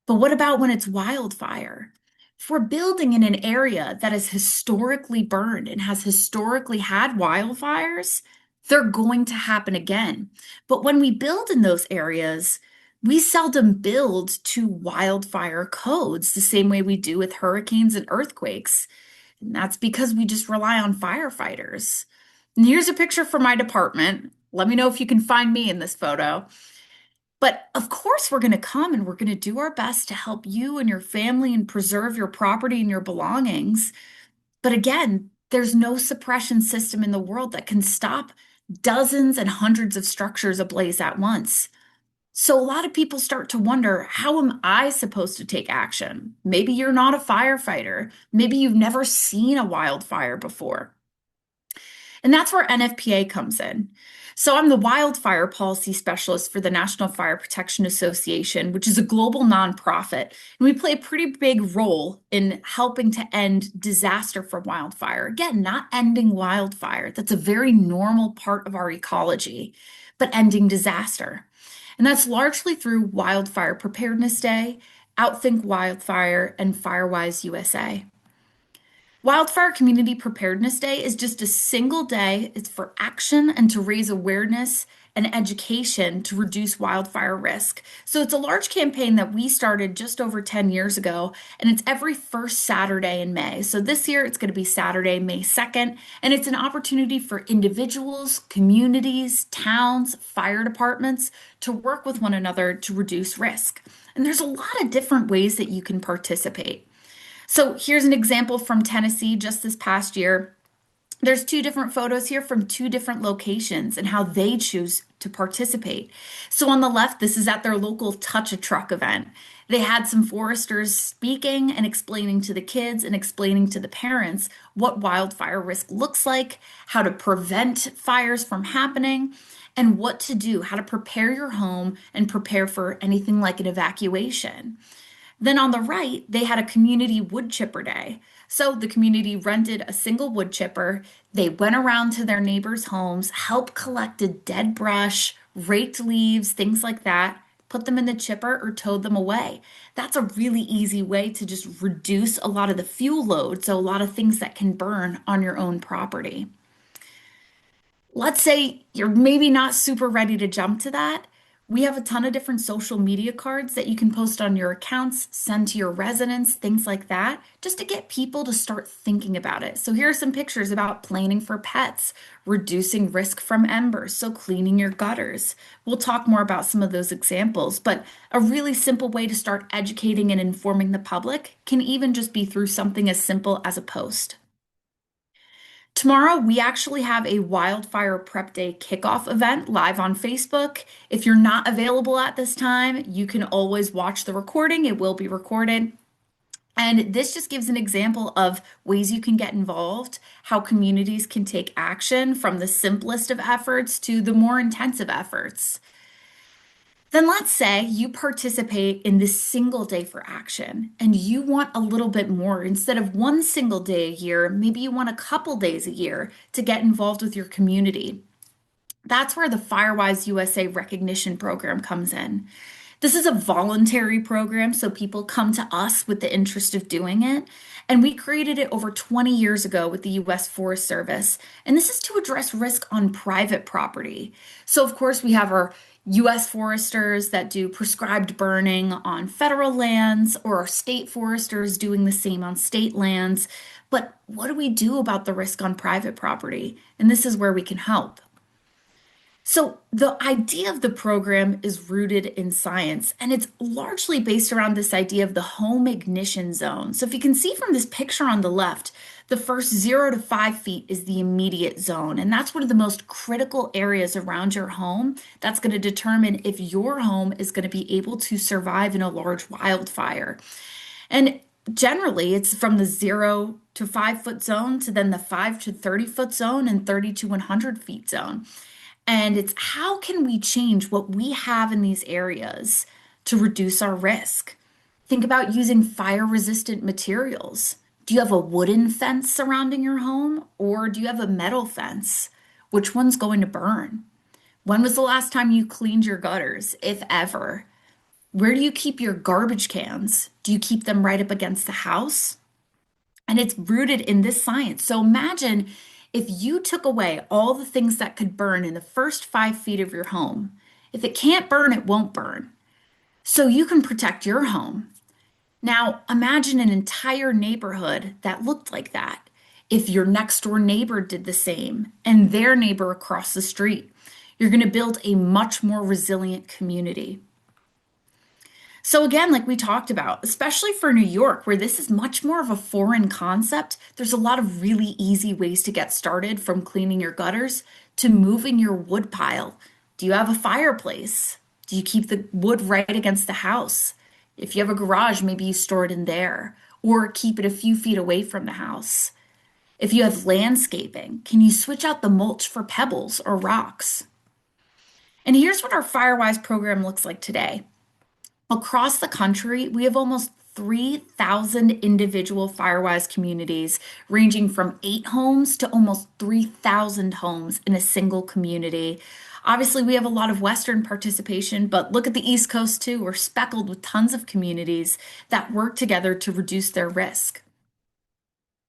But what about when it's wildfire? If we're building in an area that is historically burned and has historically had wildfires, they're going to happen again. But when we build in those areas, we seldom build to wildfire codes the same way we do with hurricanes and earthquakes. And that's because we just rely on firefighters. And here's a picture from my department. Let me know if you can find me in this photo. But of course, we're going to come and we're going to do our best to help you and your family and preserve your property and your belongings. But again, there's no suppression system in the world that can stop dozens and hundreds of structures ablaze at once. So a lot of people start to wonder, how am I supposed to take action? Maybe you're not a firefighter. Maybe you've never seen a wildfire before. And that's where NFPA comes in. So I'm the Wildfire Policy Specialist for the National Fire Protection Association, which is a global nonprofit. And we play a pretty big role in helping to end disaster from wildfire. Again, not ending wildfire. That's a very normal part of our ecology, but ending disaster. And that's largely through Wildfire Preparedness Day, Outthink Wildfire, and Firewise USA. Wildfire Community Preparedness Day is just a single day. It's for action and to raise awareness and education to reduce wildfire risk. So it's a large campaign that we started just over 10 years ago, and it's every first Saturday in May. So this year it's going to be Saturday, May 2nd, and it's an opportunity for individuals, communities, towns, fire departments to work with one another to reduce risk. And there's a lot of different ways that you can participate. So here's an example from Tennessee just this past year. There's two different photos here from two different locations and how they choose to participate. So on the left, this is at their local Touch a Truck event. They had some foresters speaking and explaining to the kids and explaining to the parents what wildfire risk looks like, how to prevent fires from happening, and what to do, how to prepare your home and prepare for anything like an evacuation. Then on the right, they had a community wood chipper day. So the community rented a single wood chipper. They went around to their neighbors' homes, helped collected dead brush, raked leaves, things like that, put them in the chipper or towed them away. That's a really easy way to just reduce a lot of the fuel load, so a lot of things that can burn on your own property. Let's say you're maybe not super ready to jump to that. We have a ton of different social media cards that you can post on your accounts, send to your residents, things like that, just to get people to start thinking about it. So here are some pictures about planning for pets, reducing risk from embers, so cleaning your gutters. We'll talk more about some of those examples, but a really simple way to start educating and informing the public can even just be through something as simple as a post. Tomorrow, we actually have a Wildfire Prep Day kickoff event live on Facebook. If you're not available at this time, you can always watch the recording. It will be recorded. And this just gives an example of ways you can get involved, how communities can take action from the simplest of efforts to the more intensive efforts. Then let's say you participate in this single day for action and you want a little bit more. Instead of one single day a year, maybe you want a couple days a year to get involved with your community. That's where the Firewise USA recognition program comes in. This is a voluntary program, so people come to us with the interest of doing it. And we created it over 20 years ago with the US Forest Service. And this is to address risk on private property. So, of course, we have our US foresters that do prescribed burning on federal lands, or our state foresters doing the same on state lands. But what do we do about the risk on private property? And this is where we can help. So, the idea of the program is rooted in science, and it's largely based around this idea of the home ignition zone. So, if you can see from this picture on the left, the first 0 to 5 feet is the immediate zone, and that's one of the most critical areas around your home that's going to determine if your home is going to be able to survive in a large wildfire. And generally, it's from the 0 to 5 foot zone to then the 5 to 30 foot zone and 30 to 100 feet zone. And it's how can we change what we have in these areas to reduce our risk? Think about using fire resistant materials. Do you have a wooden fence surrounding your home, or do you have a metal fence? Which one's going to burn? When was the last time you cleaned your gutters, if ever? Where do you keep your garbage cans? Do you keep them right up against the house? And it's rooted in this science. So imagine if you took away all the things that could burn in the first 5 feet of your home. If it can't burn, it won't burn. So you can protect your home. Now, imagine an entire neighborhood that looked like that. If your next door neighbor did the same and their neighbor across the street, you're going to build a much more resilient community. So again, like we talked about, especially for New York, where this is much more of a foreign concept, there's a lot of really easy ways to get started, from cleaning your gutters to moving your wood pile. Do you have a fireplace? Do you keep the wood right against the house? If you have a garage, maybe you store it in there, or keep it a few feet away from the house. If you have landscaping, can you switch out the mulch for pebbles or rocks? And here's what our Firewise program looks like today. Across the country, we have almost 3,000 individual Firewise communities, ranging from 8 homes to almost 3,000 homes in a single community. Obviously, we have a lot of Western participation, but look at the East Coast too. We're speckled with tons of communities that work together to reduce their risk.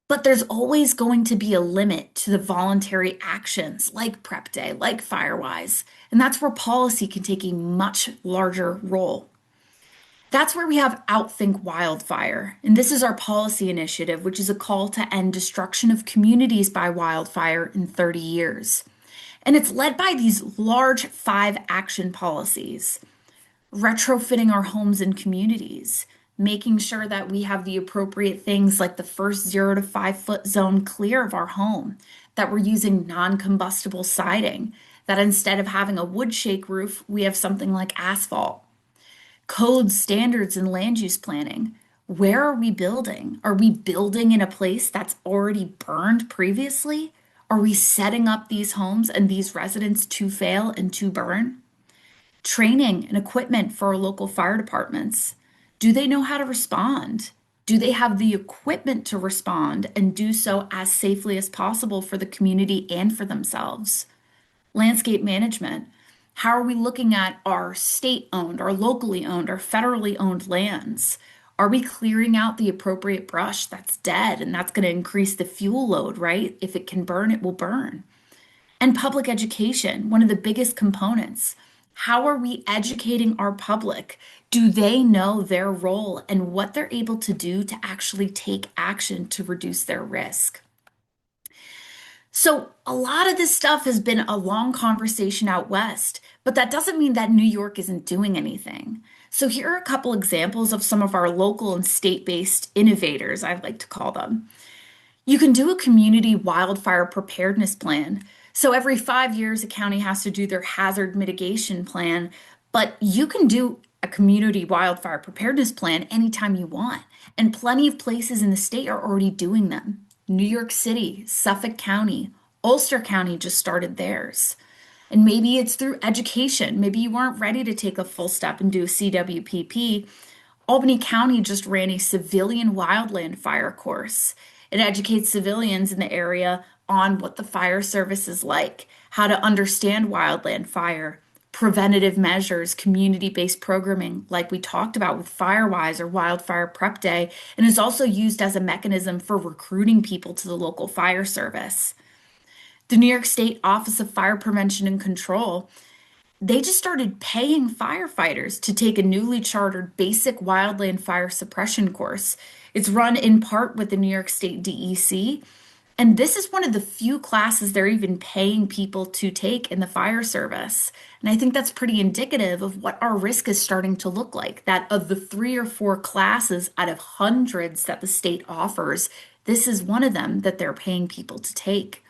But there's always going to be a limit to the voluntary actions like Prep Day, like Firewise, and that's where policy can take a much larger role. That's where we have Outthink Wildfire. And this is our policy initiative, which is a call to end destruction of communities by wildfire in 30 years. And it's led by these large 5 action policies: retrofitting our homes and communities, making sure that we have the appropriate things like the first 0 to 5 foot zone clear of our home, that we're using non-combustible siding, that instead of having a wood shake roof, we have something like asphalt. Code, standards, and land use planning. Where are we building? Are we building in a place that's already burned previously? Are we setting up these homes and these residents to fail and to burn? Training and equipment for our local fire departments. Do they know how to respond? Do they have the equipment to respond and do so as safely as possible for the community and for themselves? Landscape management. How are we looking at our state-owned, our locally owned, our federally owned lands? Are we clearing out the appropriate brush that's dead and that's going to increase the fuel load, right? If it can burn, it will burn. And public education, one of the biggest components. How are we educating our public? Do they know their role and what they're able to do to actually take action to reduce their risk? So, a lot of this stuff has been a long conversation out west, but that doesn't mean that New York isn't doing anything. So, here are a couple examples of some of our local and state-based innovators, I like to call them. You can do a community wildfire preparedness plan. So every 5 years, a county has to do their hazard mitigation plan, but you can do a community wildfire preparedness plan anytime you want. And plenty of places in the state are already doing them. New York City, Suffolk County, Ulster County just started theirs. And maybe it's through education. Maybe you weren't ready to take a full step and do a CWPP. Albany County just ran a civilian wildland fire course. It educates civilians in the area on what the fire service is like, how to understand wildland fire, preventative measures, community-based programming, like we talked about with Firewise or Wildfire Prep Day, and is also used as a mechanism for recruiting people to the local fire service. The New York State Office of Fire Prevention and Control, they just started paying firefighters to take a newly chartered basic wildland fire suppression course. It's run in part with the New York State DEC. And this is one of the few classes they're even paying people to take in the fire service. And I think that's pretty indicative of what our risk is starting to look like. That of the 3 or 4 classes out of hundreds that the state offers, this is one of them that they're paying people to take,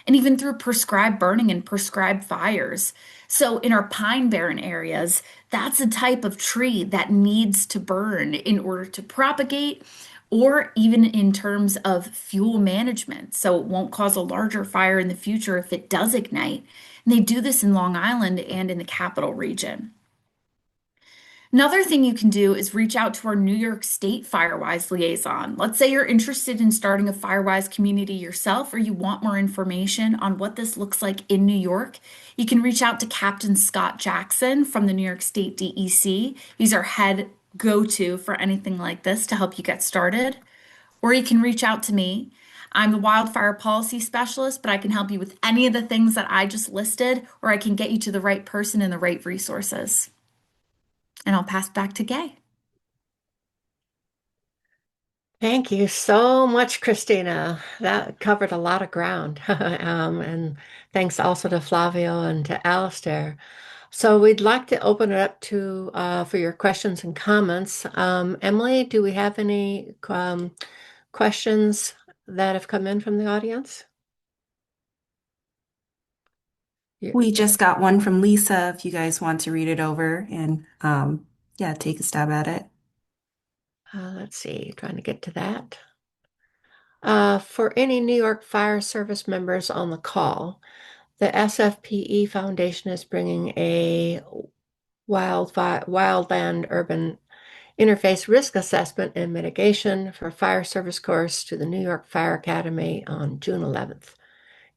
and even through prescribed burning and prescribed fires. So, in our pine barren areas, that's a type of tree that needs to burn in order to propagate, or even in terms of fuel management. So, it won't cause a larger fire in the future if it does ignite. And they do this in Long Island and in the capital region. Another thing you can do is reach out to our New York State Firewise liaison. Let's say you're interested in starting a Firewise community yourself, or you want more information on what this looks like in New York. You can reach out to Captain Scott Jackson from the New York State DEC. He's our head go-to for anything like this to help you get started. Or you can reach out to me. I'm the Wildfire Policy Specialist, but I can help you with any of the things that I just listed, or I can get you to the right person and the right resources. And I'll pass back to Gay. Thank you so much, Christina. That covered a lot of ground. And thanks also to Flavio and to Alistair. So we'd like to open it up to for your questions and comments. Emily, do we have any questions that have come in from the audience? We just got one from Lisa, if you guys want to read it over and yeah, take a stab at it. Let's see, trying to get to that. For any New York Fire Service members on the call, the SFPE Foundation is bringing a wildland urban interface risk assessment and mitigation for fire service course to the New York Fire Academy on June 11th.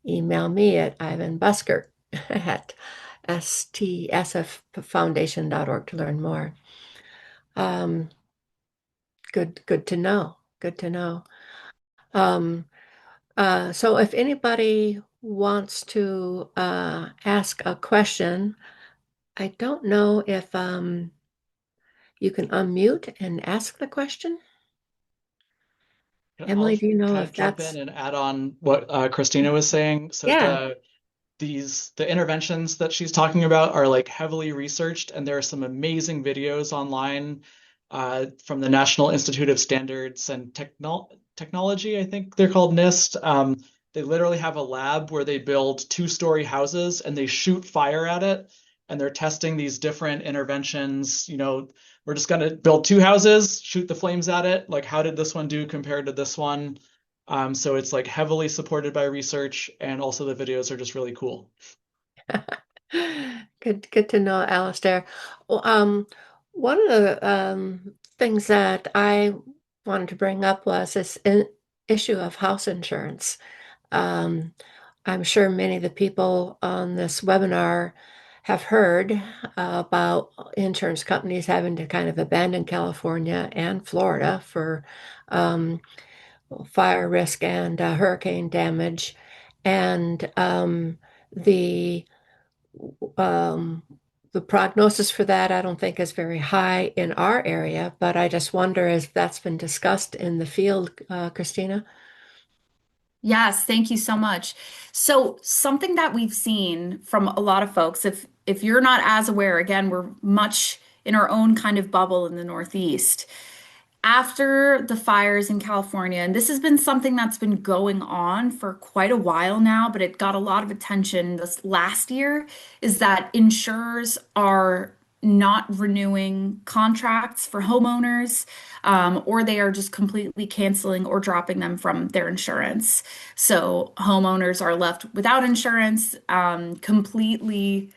Email me at ivanbusker at stsffoundation.org to learn more. Good to know. Good to know. So if anybody wants to ask a question, I don't know if you can unmute and ask the question. Emily, do you know if jump that's... in and add on what Christina was saying? So Yeah. the interventions that she's talking about are like heavily researched, and there are some amazing videos online from the National Institute of Standards and Technology, I think they're called NIST. They literally have a lab where they build 2-story houses and they shoot fire at it, and they're testing these different interventions. You know, we're just going to build 2 houses, shoot the flames at it. Like, how did this one do compared to this one? So it's like heavily supported by research, and also the videos are just really cool. Good to know, Alistair. Well, one of the things that I wanted to bring up was this issue of house insurance. Um, I'm sure many of the people on this webinar have heard about insurance companies having to kind of abandon California and Florida for um, fire risk and hurricane damage. And the um, the prognosis for that, I don't think is very high in our area, but I just wonder if that's been discussed in the field, Christina. Yes, thank you so much. So, something that we've seen from a lot of folks, if you're not as aware, again, we're much in our own kind of bubble in the Northeast. After the fires in California, and this has been something that's been going on for quite a while now, but it got a lot of attention this last year, is that insurers are not renewing contracts for homeowners, or they are just completely canceling or dropping them from their insurance. So homeowners are left without insurance, completely.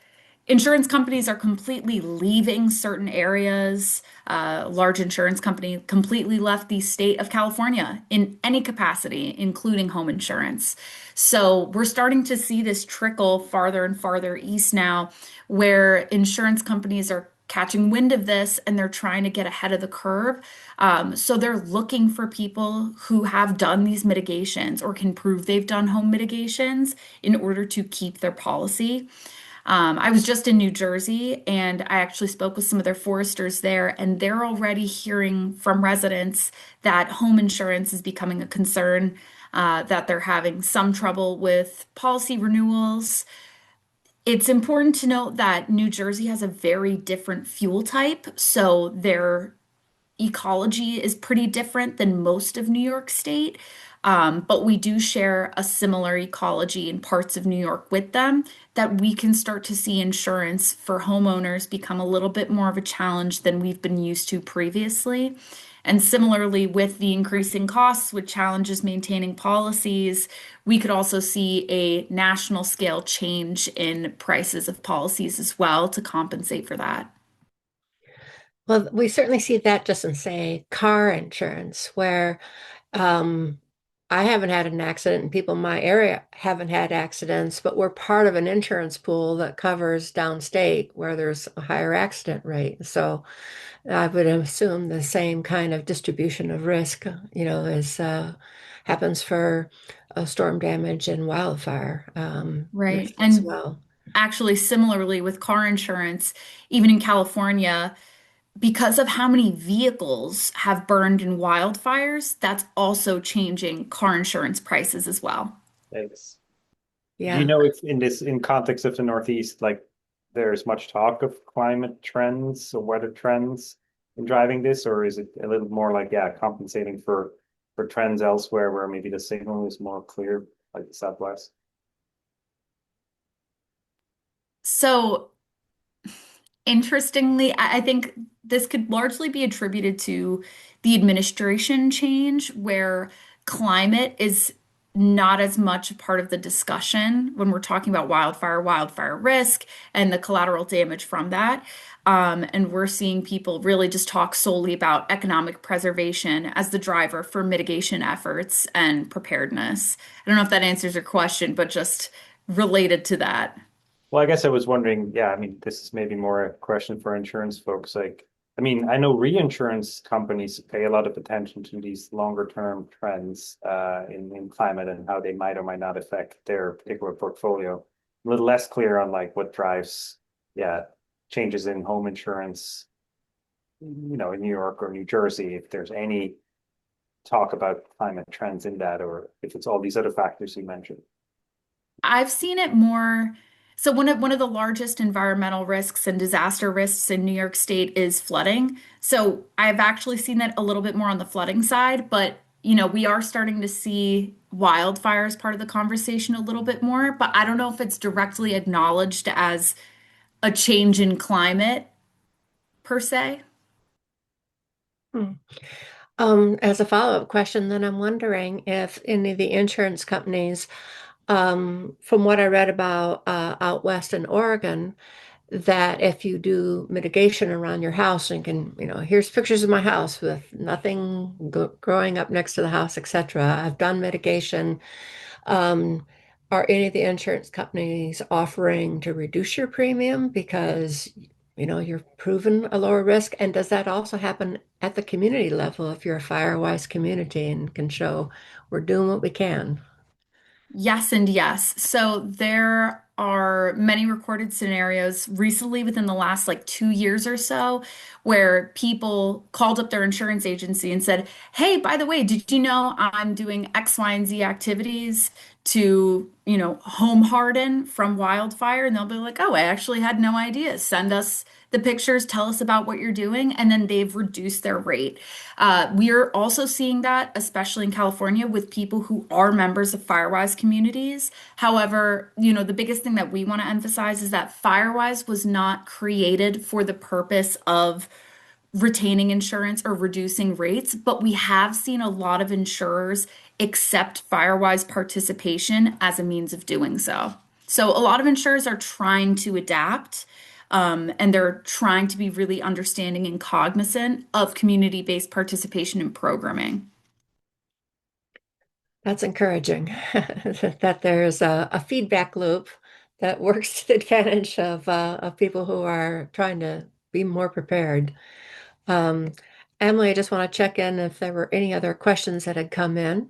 Insurance companies are completely leaving certain areas. Large insurance company completely left the state of California in any capacity, including home insurance. So we're starting to see this trickle farther and farther east now, where insurance companies are catching wind of this and they're trying to get ahead of the curve. So they're looking for people who have done these mitigations or can prove they've done home mitigations in order to keep their policy. I was just in New Jersey and I actually spoke with some of their foresters there, and they're already hearing from residents that home insurance is becoming a concern, that they're having some trouble with policy renewals. It's important to note that New Jersey has a very different fuel type, so their ecology is pretty different than most of New York State. But we do share a similar ecology in parts of New York with them, that we can start to see insurance for homeowners become a little bit more of a challenge than we've been used to previously. And similarly, with the increasing costs, with challenges maintaining policies, we could also see a national scale change in prices of policies as well to compensate for that. Well, we certainly see that just in, say, car insurance, where um, I haven't had an accident and people in my area haven't had accidents, but we're part of an insurance pool that covers downstate where there's a higher accident rate. So I would assume the same kind of distribution of risk, as happens for storm damage and wildfire Right. risk as And well. actually, similarly with car insurance, even in California, because of how many vehicles have burned in wildfires, that's also changing car insurance prices as well. Thanks. Do you Yeah. know if in context of the Northeast, like there's much talk of climate trends or weather trends in driving this, or is it a little more like, yeah, compensating for trends elsewhere where maybe the signal is more clear, like the Southwest? So, interestingly, I think this could largely be attributed to the administration change, where climate is not as much a part of the discussion when we're talking about wildfire risk, and the collateral damage from that. And we're seeing people really just talk solely about economic preservation as the driver for mitigation efforts and preparedness. I don't know if that answers your question, but just related to that. Well, I guess I was wondering, yeah, I mean, this is maybe more a question for insurance folks. Like, I mean, I know reinsurance companies pay a lot of attention to these longer term trends in climate and how they might or might not affect their particular portfolio. A little less clear on like what drives, yeah, changes in home insurance, in New York or New Jersey, if there's any talk about climate trends in that, or if it's all these other factors you mentioned. I've seen it more. So one of the largest environmental risks and disaster risks in New York State is flooding. So I've actually seen that a little bit more on the flooding side, but we are starting to see wildfire as part of the conversation a little bit more, but I don't know if it's directly acknowledged as a change in climate per se. Hmm. As a follow-up question, then I'm wondering if any of the insurance companies, from what I read about out west in Oregon, that if you do mitigation around your house and can, here's pictures of my house with nothing growing up next to the house, etc. I've done mitigation. Um, are any of the insurance companies offering to reduce your premium because, you're proven a lower risk? And does that also happen at the community level if you're a fire-wise community and can show we're doing what we can? Yes and yes. So there are many recorded scenarios recently within the last like 2 years or so where people called up their insurance agency and said, "Hey, by the way, did you know I'm doing X, Y, and Z activities to, home harden from wildfire?" And they'll be like, "Oh, I actually had no idea. Send us the pictures, tell us about what you're doing." And then they've reduced their rate. We are also seeing that, especially in California, with people who are members of Firewise communities. However, the biggest thing that we want to emphasize is that Firewise was not created for the purpose of retaining insurance or reducing rates, but we have seen a lot of insurers accept Firewise participation as a means of doing so. So a lot of insurers are trying to adapt, and they're trying to be really understanding and cognizant of community-based participation in programming. That's encouraging that there's a feedback loop that works to the advantage of people who are trying to be more prepared. Um, Emily, I just want to check in if there were any other questions that had come in.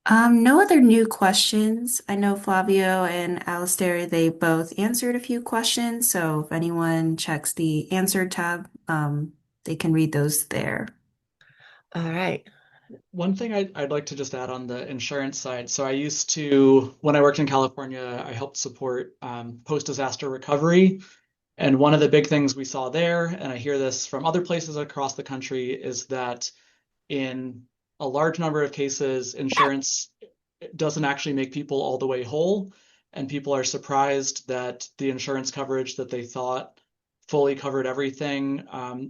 No other new questions. I know Flavio and Alistair, they both answered a few questions, so if anyone checks the answer tab, they can read those there. All right. One thing I'd like to just add on the insurance side. So I used to, when I worked in California, I helped support post-disaster recovery. And one of the big things we saw there, and I hear this from other places across the country, is that in a large number of cases, insurance doesn't actually make people all the way whole. And people are surprised that the insurance coverage that they thought fully covered everything,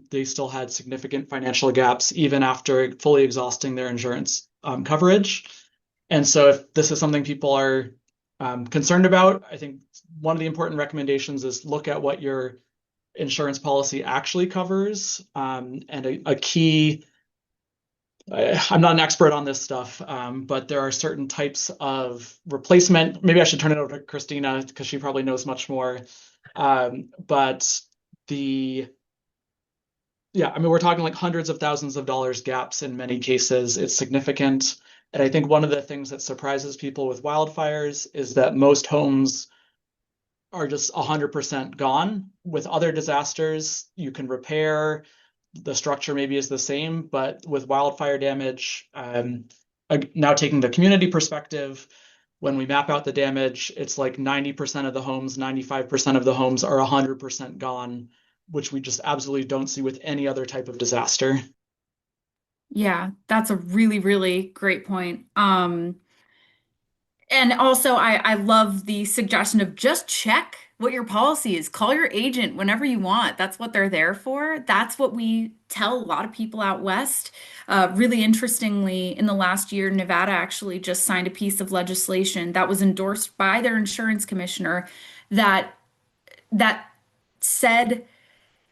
they still had significant financial gaps even after fully exhausting their insurance coverage. And so if this is something people are concerned about, I think one of the important recommendations is look at what your insurance policy actually covers. And a key, I'm not an expert on this stuff, but there are certain types of replacement. Maybe I should turn it over to Christina because she probably knows much more. But yeah, I mean, we're talking like hundreds of thousands of dollars gaps in many cases. It's significant. And I think one of the things that surprises people with wildfires is that most homes are just 100% gone. With other disasters, you can repair, the structure maybe is the same, but with wildfire damage, now taking the community perspective, when we map out the damage, it's like 90% of the homes, 95% of the homes are 100% gone, which we just absolutely don't see with any other type of disaster. Yeah, that's a really, really great point. And also, I love the suggestion of just check what your policy is. Call your agent whenever you want. That's what they're there for. That's what we tell a lot of people out west. Really interestingly, in the last year, Nevada actually just signed a piece of legislation that was endorsed by their insurance commissioner that that said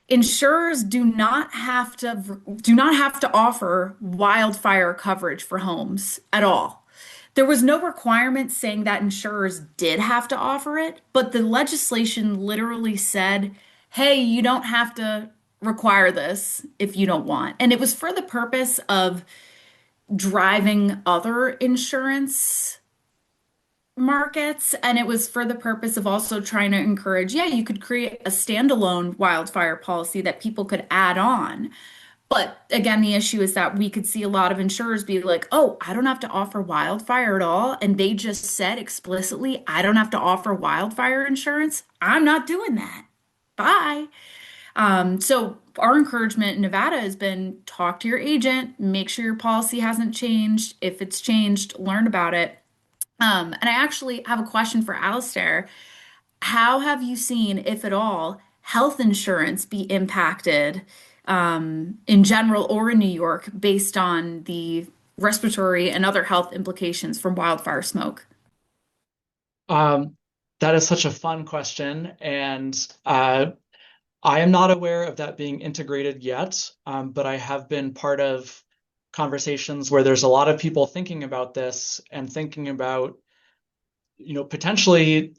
insurers do not have to offer wildfire coverage for homes at all. There was no requirement saying that insurers did have to offer it, but the legislation literally said, "Hey, you don't have to require this if you don't want." And it was for the purpose of driving other insurance markets, and it was for the purpose of also trying to encourage, yeah, you could create a standalone wildfire policy that people could add on. But again, the issue is that we could see a lot of insurers be like, "Oh, I don't have to offer wildfire at all." And they just said explicitly, "I don't have to offer wildfire insurance. I'm not doing that. Bye." So our encouragement in Nevada has been talk to your agent, make sure your policy hasn't changed. If it's changed, learn about it. And I actually have a question for Alistair. How have you seen, if at all, health insurance be impacted in general or in New York based on the respiratory and other health implications from wildfire smoke? Um, That is such a fun question, and I am not aware of that being integrated yet, but I have been part of conversations where there's a lot of people thinking about this and thinking about, potentially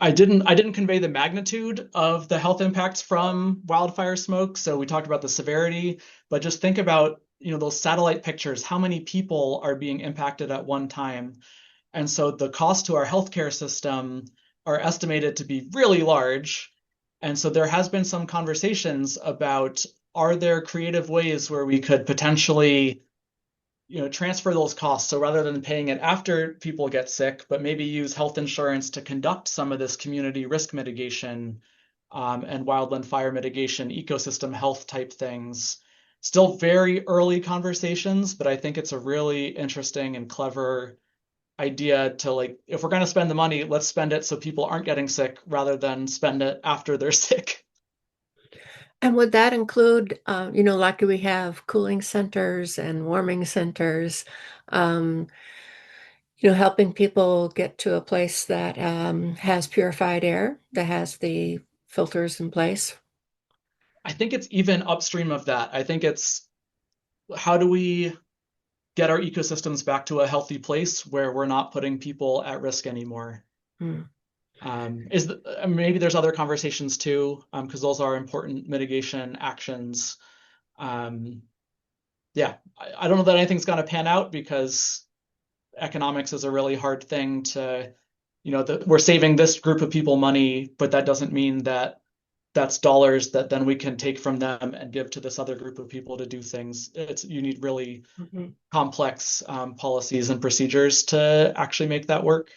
I didn't convey the magnitude of the health impacts from wildfire smoke. So we talked about the severity, but just think about, those satellite pictures, how many people are being impacted at one time. And so the costs to our healthcare system are estimated to be really large. And so there has been some conversations about, are there creative ways where we could potentially, transfer those costs? So rather than paying it after people get sick, but maybe use health insurance to conduct some of this community risk mitigation, and wildland fire mitigation, ecosystem health type things. Still very early conversations, but I think it's a really interesting and clever idea to, like, if we're going to spend the money, let's spend it so people aren't getting sick rather than spend it after they're sick. And would that include, like we have cooling centers and warming centers, um, helping people get to a place that has purified air, that has the filters in place? I think it's even upstream of that. I think it's, how do we get our ecosystems back to a healthy place where we're not putting people at risk anymore? Hmm. Maybe there's other conversations too, because those are important mitigation actions. Um, yeah, I don't know that anything's going to pan out because economics is a really hard thing to, we're saving this group of people money, but that doesn't mean that that's dollars that then we can take from them and give to this other group of people to do things. You need really Mhm. complex policies and procedures to actually make that work.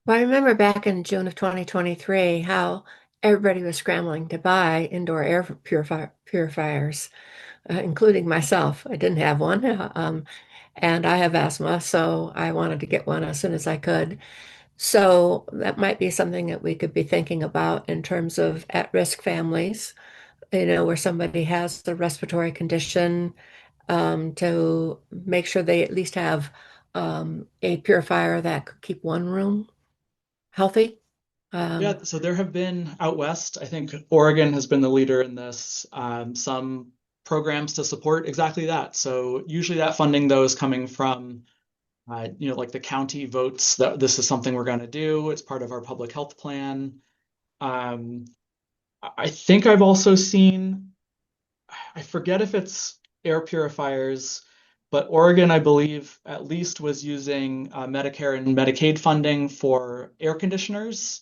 Well, I remember back in June of 2023 how everybody was scrambling to buy indoor air purifiers, including myself. I didn't have one, and I have asthma, so I wanted to get one as soon as I could. So that might be something that we could be thinking about in terms of at-risk families, where somebody has a respiratory condition, to make sure they at least have a purifier that could keep one room healthy. Um, Yeah, so there have been out west, I think Oregon has been the leader in this, some programs to support exactly that. So usually that funding, though, is coming from, like the county votes that this is something we're going to do. It's part of our public health plan. Um, I think I've also seen, I forget if it's air purifiers, but Oregon, I believe, at least was using Medicare and Medicaid funding for air conditioners.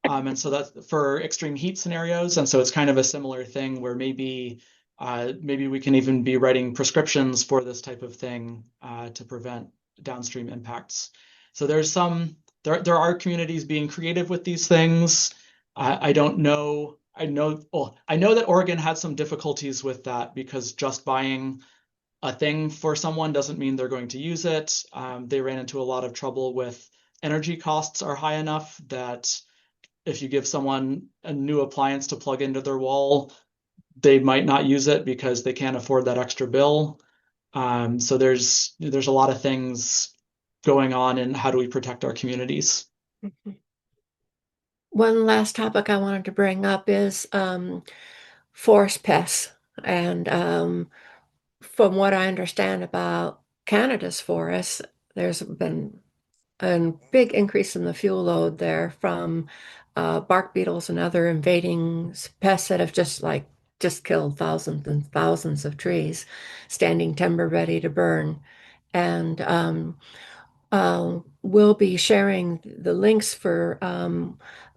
And so that's for extreme heat scenarios. And so it's kind of a similar thing where maybe we can even be writing prescriptions for this type of thing to prevent downstream impacts. So there are communities being creative with these things. I don't know. I know that Oregon had some difficulties with that because just buying a thing for someone doesn't mean they're going to use it. They ran into a lot of trouble with energy costs are high enough that if you give someone a new appliance to plug into their wall, they might not use it because they can't afford that extra bill. So there's a lot of things going on in how do we protect our communities. One last topic I wanted to bring up is forest pests. And from what I understand about Canada's forests, there's been a big increase in the fuel load there from bark beetles and other invading pests that have just killed thousands and thousands of trees, standing timber ready to burn. And we'll be sharing the links for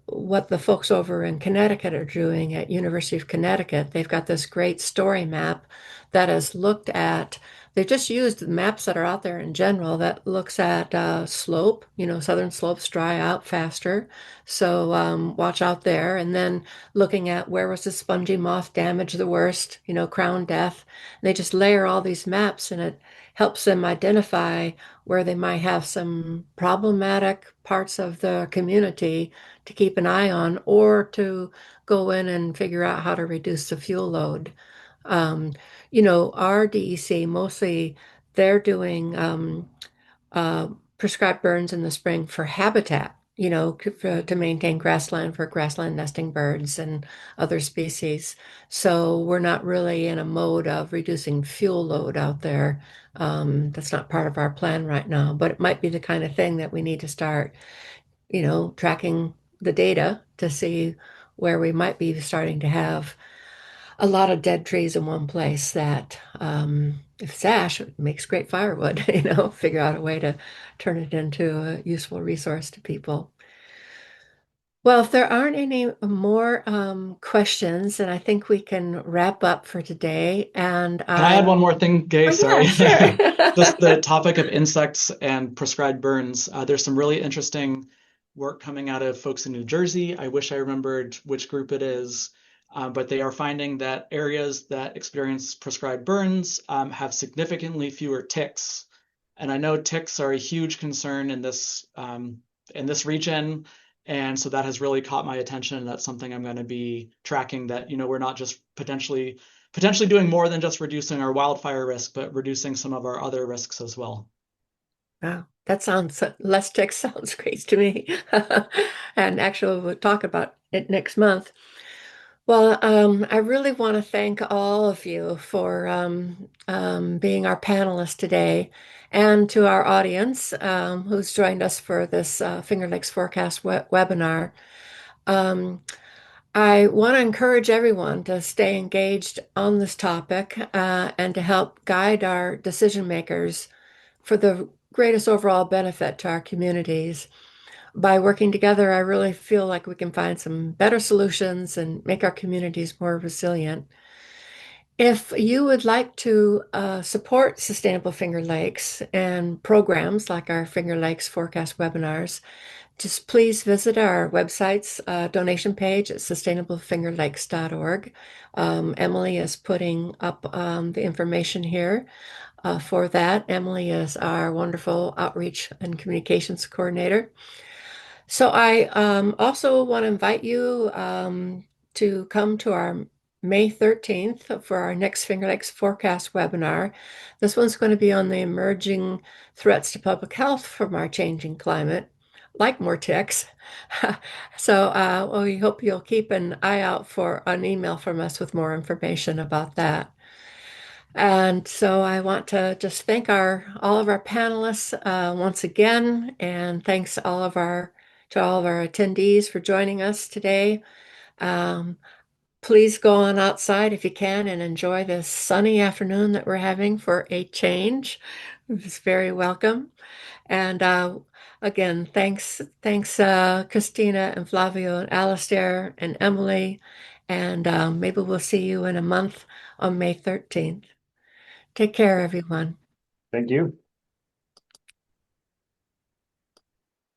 what the folks over in Connecticut are doing at University of Connecticut. They've got this great story map that has looked at, they've just used the maps that are out there in general that looks at slope, southern slopes dry out faster. So watch out there. And then looking at where was the spongy moth damage the worst, crown death. And they just layer all these maps and it helps them identify where they might have some problematic parts of the community to keep an eye on or to go in and figure out how to reduce the fuel load. Um, our DEC mostly they're doing prescribed burns in the spring for habitat, to maintain grassland for grassland nesting birds and other species. So we're not really in a mode of reducing fuel load out there. That's not part of our plan right now, but it might be the kind of thing that we need to start, tracking the data to see where we might be starting to have a lot of dead trees in one place that, if it's ash, it makes great firewood, figure out a way to turn it into a useful resource to people. Well, if there aren't any more questions, then I think we can wrap up for today. And Can I add one more thing, Gay? oh, Sorry. yeah, sure. Just the topic of insects and prescribed burns. There's some really interesting work coming out of folks in New Jersey. I wish I remembered which group it is, but they are finding that areas that experience prescribed burns have significantly fewer ticks. And I know ticks are a huge concern in this region. And so that has really caught my attention. And that's something I'm going to be tracking, that, we're not just potentially doing more than just reducing our wildfire risk, but reducing some of our other risks as well. Wow, that sounds less ticks sounds great to me. And actually, we'll talk about it next month. Well, I really want to thank all of you for being our panelists today, and to our audience who's joined us for this Finger Lakes Forecast webinar. Um, I want to encourage everyone to stay engaged on this topic and to help guide our decision makers for the greatest overall benefit to our communities. By working together, I really feel like we can find some better solutions and make our communities more resilient. If you would like to support Sustainable Finger Lakes and programs like our Finger Lakes Forecast webinars, just please visit our website's donation page at sustainablefingerlakes.org. Emily is putting up the information here for that. Emily is our wonderful outreach and communications coordinator. So I also want to invite you to come to our May 13th for our next Finger Lakes Forecast webinar. This one's going to be on the emerging threats to public health from our changing climate, like more ticks. So we hope you'll keep an eye out for an email from us with more information about that. And so I want to just thank all of our panelists once again, and thanks to all of our attendees for joining us today. Please go on outside if you can and enjoy this sunny afternoon that we're having for a change. It's very welcome. And again, thanks, Christina and Flavio and Alistair and Emily. And maybe we'll see you in a month on May 13th. Take care, everyone. Thank you.